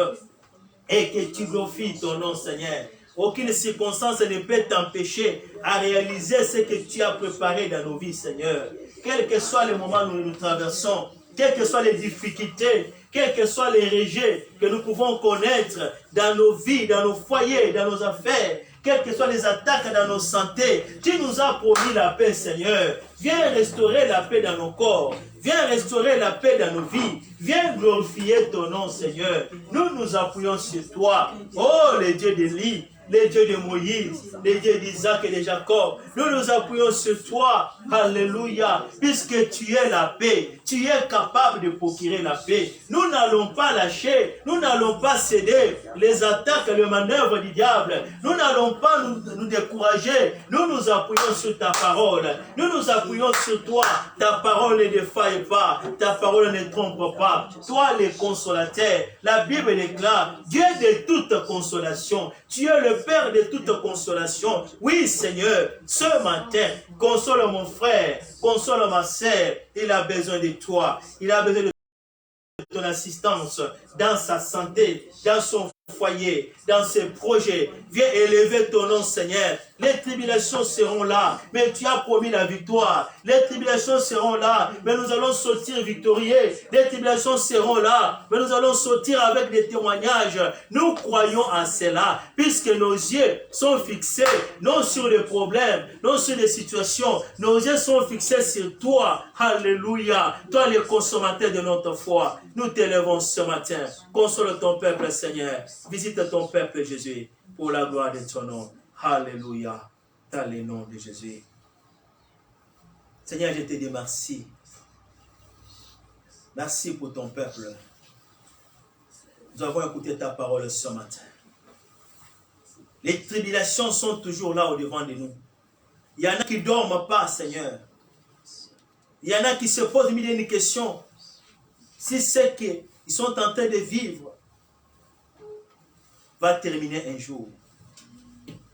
et que tu glorifies ton nom, Seigneur. Aucune circonstance ne peut t'empêcher à réaliser ce que tu as préparé dans nos vies, Seigneur. Quel que soit le moment où nous traversons, quelles que soient les difficultés, quels que soient les rejets que nous pouvons connaître dans nos vies, dans nos foyers, dans nos affaires, quelles que soient les attaques dans nos santé, tu nous as promis la paix, Seigneur. Viens restaurer la paix dans nos corps. Viens restaurer la paix dans nos vies. Viens glorifier ton nom, Seigneur. Nous nous appuyons sur toi. Oh, les dieux d'Élie, les dieux de Moïse, les dieux d'Isaac et de Jacob. Nous nous appuyons sur toi. Alléluia. Puisque tu es la paix. Tu es capable de procurer la paix. Nous n'allons pas lâcher. Nous n'allons pas céder les attaques, les manœuvres du diable. Nous n'allons pas nous décourager. Nous nous appuyons sur ta parole. Nous nous appuyons sur toi. Ta parole ne défaille pas. Ta parole ne trompe pas. Toi, le consolateur. La Bible déclare, Dieu de toute consolation. Tu es le Père de toute consolation. Oui, Seigneur, ce matin, console mon frère, console ma sœur. Il a besoin de toi. Il a besoin de ton assistance dans sa santé, dans son foyer, dans ses projets. Viens élever ton nom, Seigneur. Les tribulations seront là, mais tu as promis la victoire. Les tribulations seront là, mais nous allons sortir victorieux. Les tribulations seront là, mais nous allons sortir avec des témoignages. Nous croyons à cela, puisque nos yeux sont fixés, non sur les problèmes, non sur les situations. Nos yeux sont fixés sur toi. Alléluia. Toi, le consommateur de notre foi. Nous t'élèvons ce matin. Console ton peuple, Seigneur. Visite ton peuple, Jésus, pour la gloire de ton nom. Alléluia. Dans le nom de Jésus. Seigneur, je te dis merci. Merci pour ton peuple. Nous avons écouté ta parole ce matin. Les tribulations sont toujours là au-devant de nous. Il y en a qui ne dorment pas, Seigneur. Il y en a qui se posent une question. Si ce qu'ils sont en train de vivre va terminer un jour.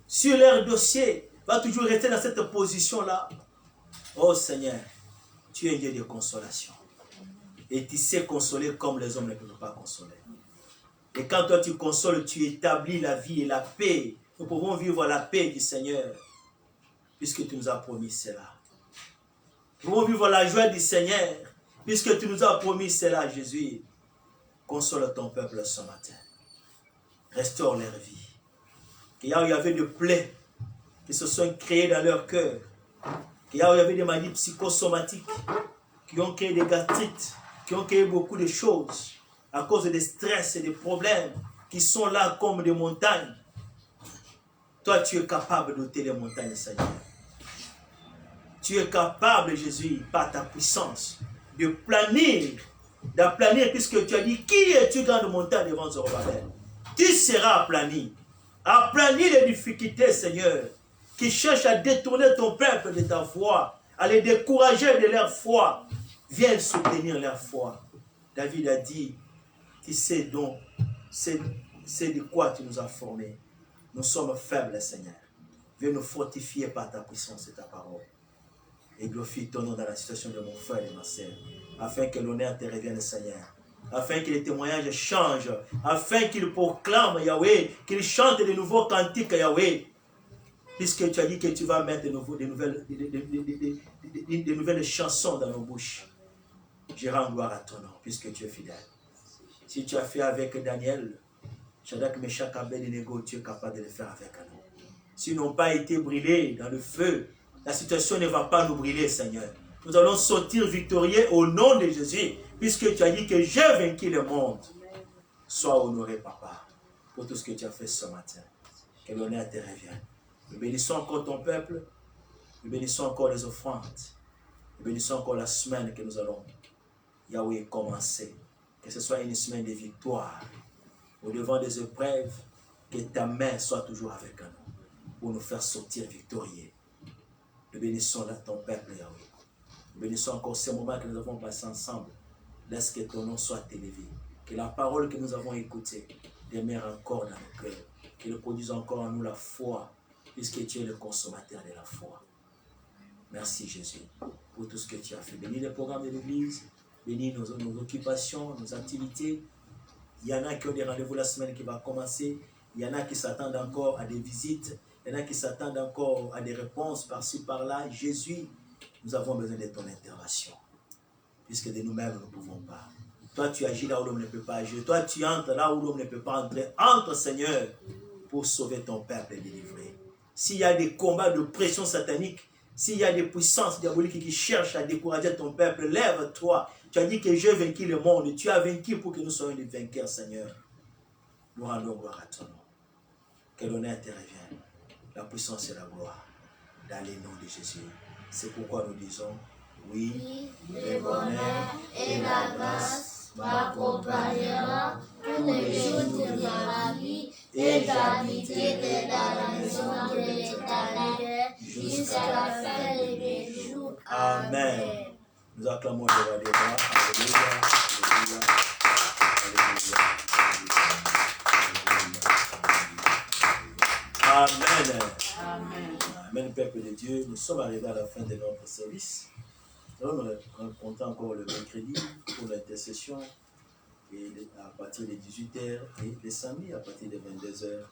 Sur leur dossier, va toujours rester dans cette position-là. Oh Seigneur, tu es un Dieu de consolation. Et tu sais consoler comme les hommes ne peuvent pas consoler. Et quand toi tu consoles, tu établis la vie et la paix. Nous pouvons vivre la paix du Seigneur, puisque tu nous as promis cela. Nous pouvons vivre la joie du Seigneur, puisque tu nous as promis cela, Jésus. Console ton peuple ce matin. Restaure leur vie. Qu'il y avait des plaies qui se sont créées dans leur cœur. Qu'il y avait des maladies psychosomatiques qui ont créé des gastrites, qui ont créé beaucoup de choses à cause des stress et des problèmes qui sont là comme des montagnes. Toi, tu es capable d'ôter les montagnes, Seigneur. Tu es capable, Jésus, par ta puissance, de d'aplanir, puisque tu as dit, qui es-tu grande montagne devant Zorobabel? Tu seras aplani. Aplanir les difficultés, Seigneur, qui cherchent à détourner ton peuple de ta foi, à les décourager de leur foi. Viens soutenir leur foi. David a dit, tu sais donc, c'est de quoi tu nous as formés. Nous sommes faibles, Seigneur. Viens nous fortifier par ta puissance et ta parole. Et glorifie ton nom dans la situation de mon frère et ma sœur, afin que l'honneur te revienne, Seigneur. Afin que les témoignages changent, afin qu'ils proclament Yahweh, qu'ils chantent de nouveaux cantiques Yahweh. Puisque tu as dit que tu vas mettre de nouvelles chansons dans nos bouches. Je rends gloire à ton nom, puisque tu es fidèle. Si tu as fait avec Daniel, Shadrach, Meshach, Abednego, tu es capable de le faire avec nous. S'ils n'ont pas été brûlés dans le feu, la situation ne va pas nous brûler, Seigneur. Nous allons sortir victorieux au nom de Jésus, puisque tu as dit que j'ai vaincu le monde. Sois honoré, Papa, pour tout ce que tu as fait ce matin. Que l'honneur te revienne. Nous bénissons encore ton peuple. Nous bénissons encore les offrandes. Nous bénissons encore la semaine que nous allons, Yahweh, commencer. Que ce soit une semaine de victoire. Au devant des épreuves, que ta main soit toujours avec nous pour nous faire sortir victorieux. Nous bénissons ton peuple, Yahweh. Nous bénissons encore ces moments que nous avons passés ensemble. Laisse que ton nom soit élevé. Que la parole que nous avons écoutée demeure encore dans nos cœurs. Qu'elle produise encore en nous la foi, puisque tu es le consommateur de la foi. Merci Jésus pour tout ce que tu as fait. Bénis les programmes de l'Église. Bénis nos occupations, nos activités. Il y en a qui ont des rendez-vous la semaine qui va commencer. Il y en a qui s'attendent encore à des visites. Il y en a qui s'attendent encore à des réponses par-ci, par-là. Jésus, nous avons besoin de ton intervention. Puisque de nous-mêmes, nous ne pouvons pas. Toi, tu agis là où l'homme ne peut pas agir. Toi, tu entres là où l'homme ne peut pas entrer. Entre, Seigneur, pour sauver ton peuple et délivrer. S'il y a des combats de pression satanique, s'il y a des puissances diaboliques qui cherchent à décourager ton peuple, lève-toi. Tu as dit que j'ai vaincu le monde. Tu as vaincu pour que nous soyons des vainqueurs, Seigneur. Nous rendons gloire à ton nom. Que l'honneur te revienne. La puissance et la gloire. Dans le nom de Jésus. C'est pourquoi nous disons, oui, le bonheur et la grâce m'accompagnera tous les jours de ma vie et j'habiterai dans la maison de l'Éternel jusqu'à la fin de mes jours. Amen. Nous acclamons le roi des rois. Alléluia. Alléluia. Alléluia. Amen. Amen. Amen, peuple de Dieu. Nous sommes arrivés à la fin de notre service. Alors, nous comptons encore le mercredi pour l'intercession et à partir de 18h et les samedis à partir de 22h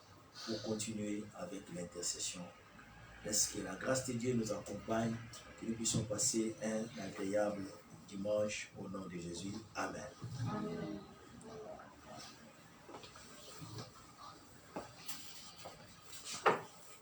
pour continuer avec l'intercession. Laisse que la grâce de Dieu nous accompagne, que nous puissions passer un agréable dimanche au nom de Jésus. Amen. Amen.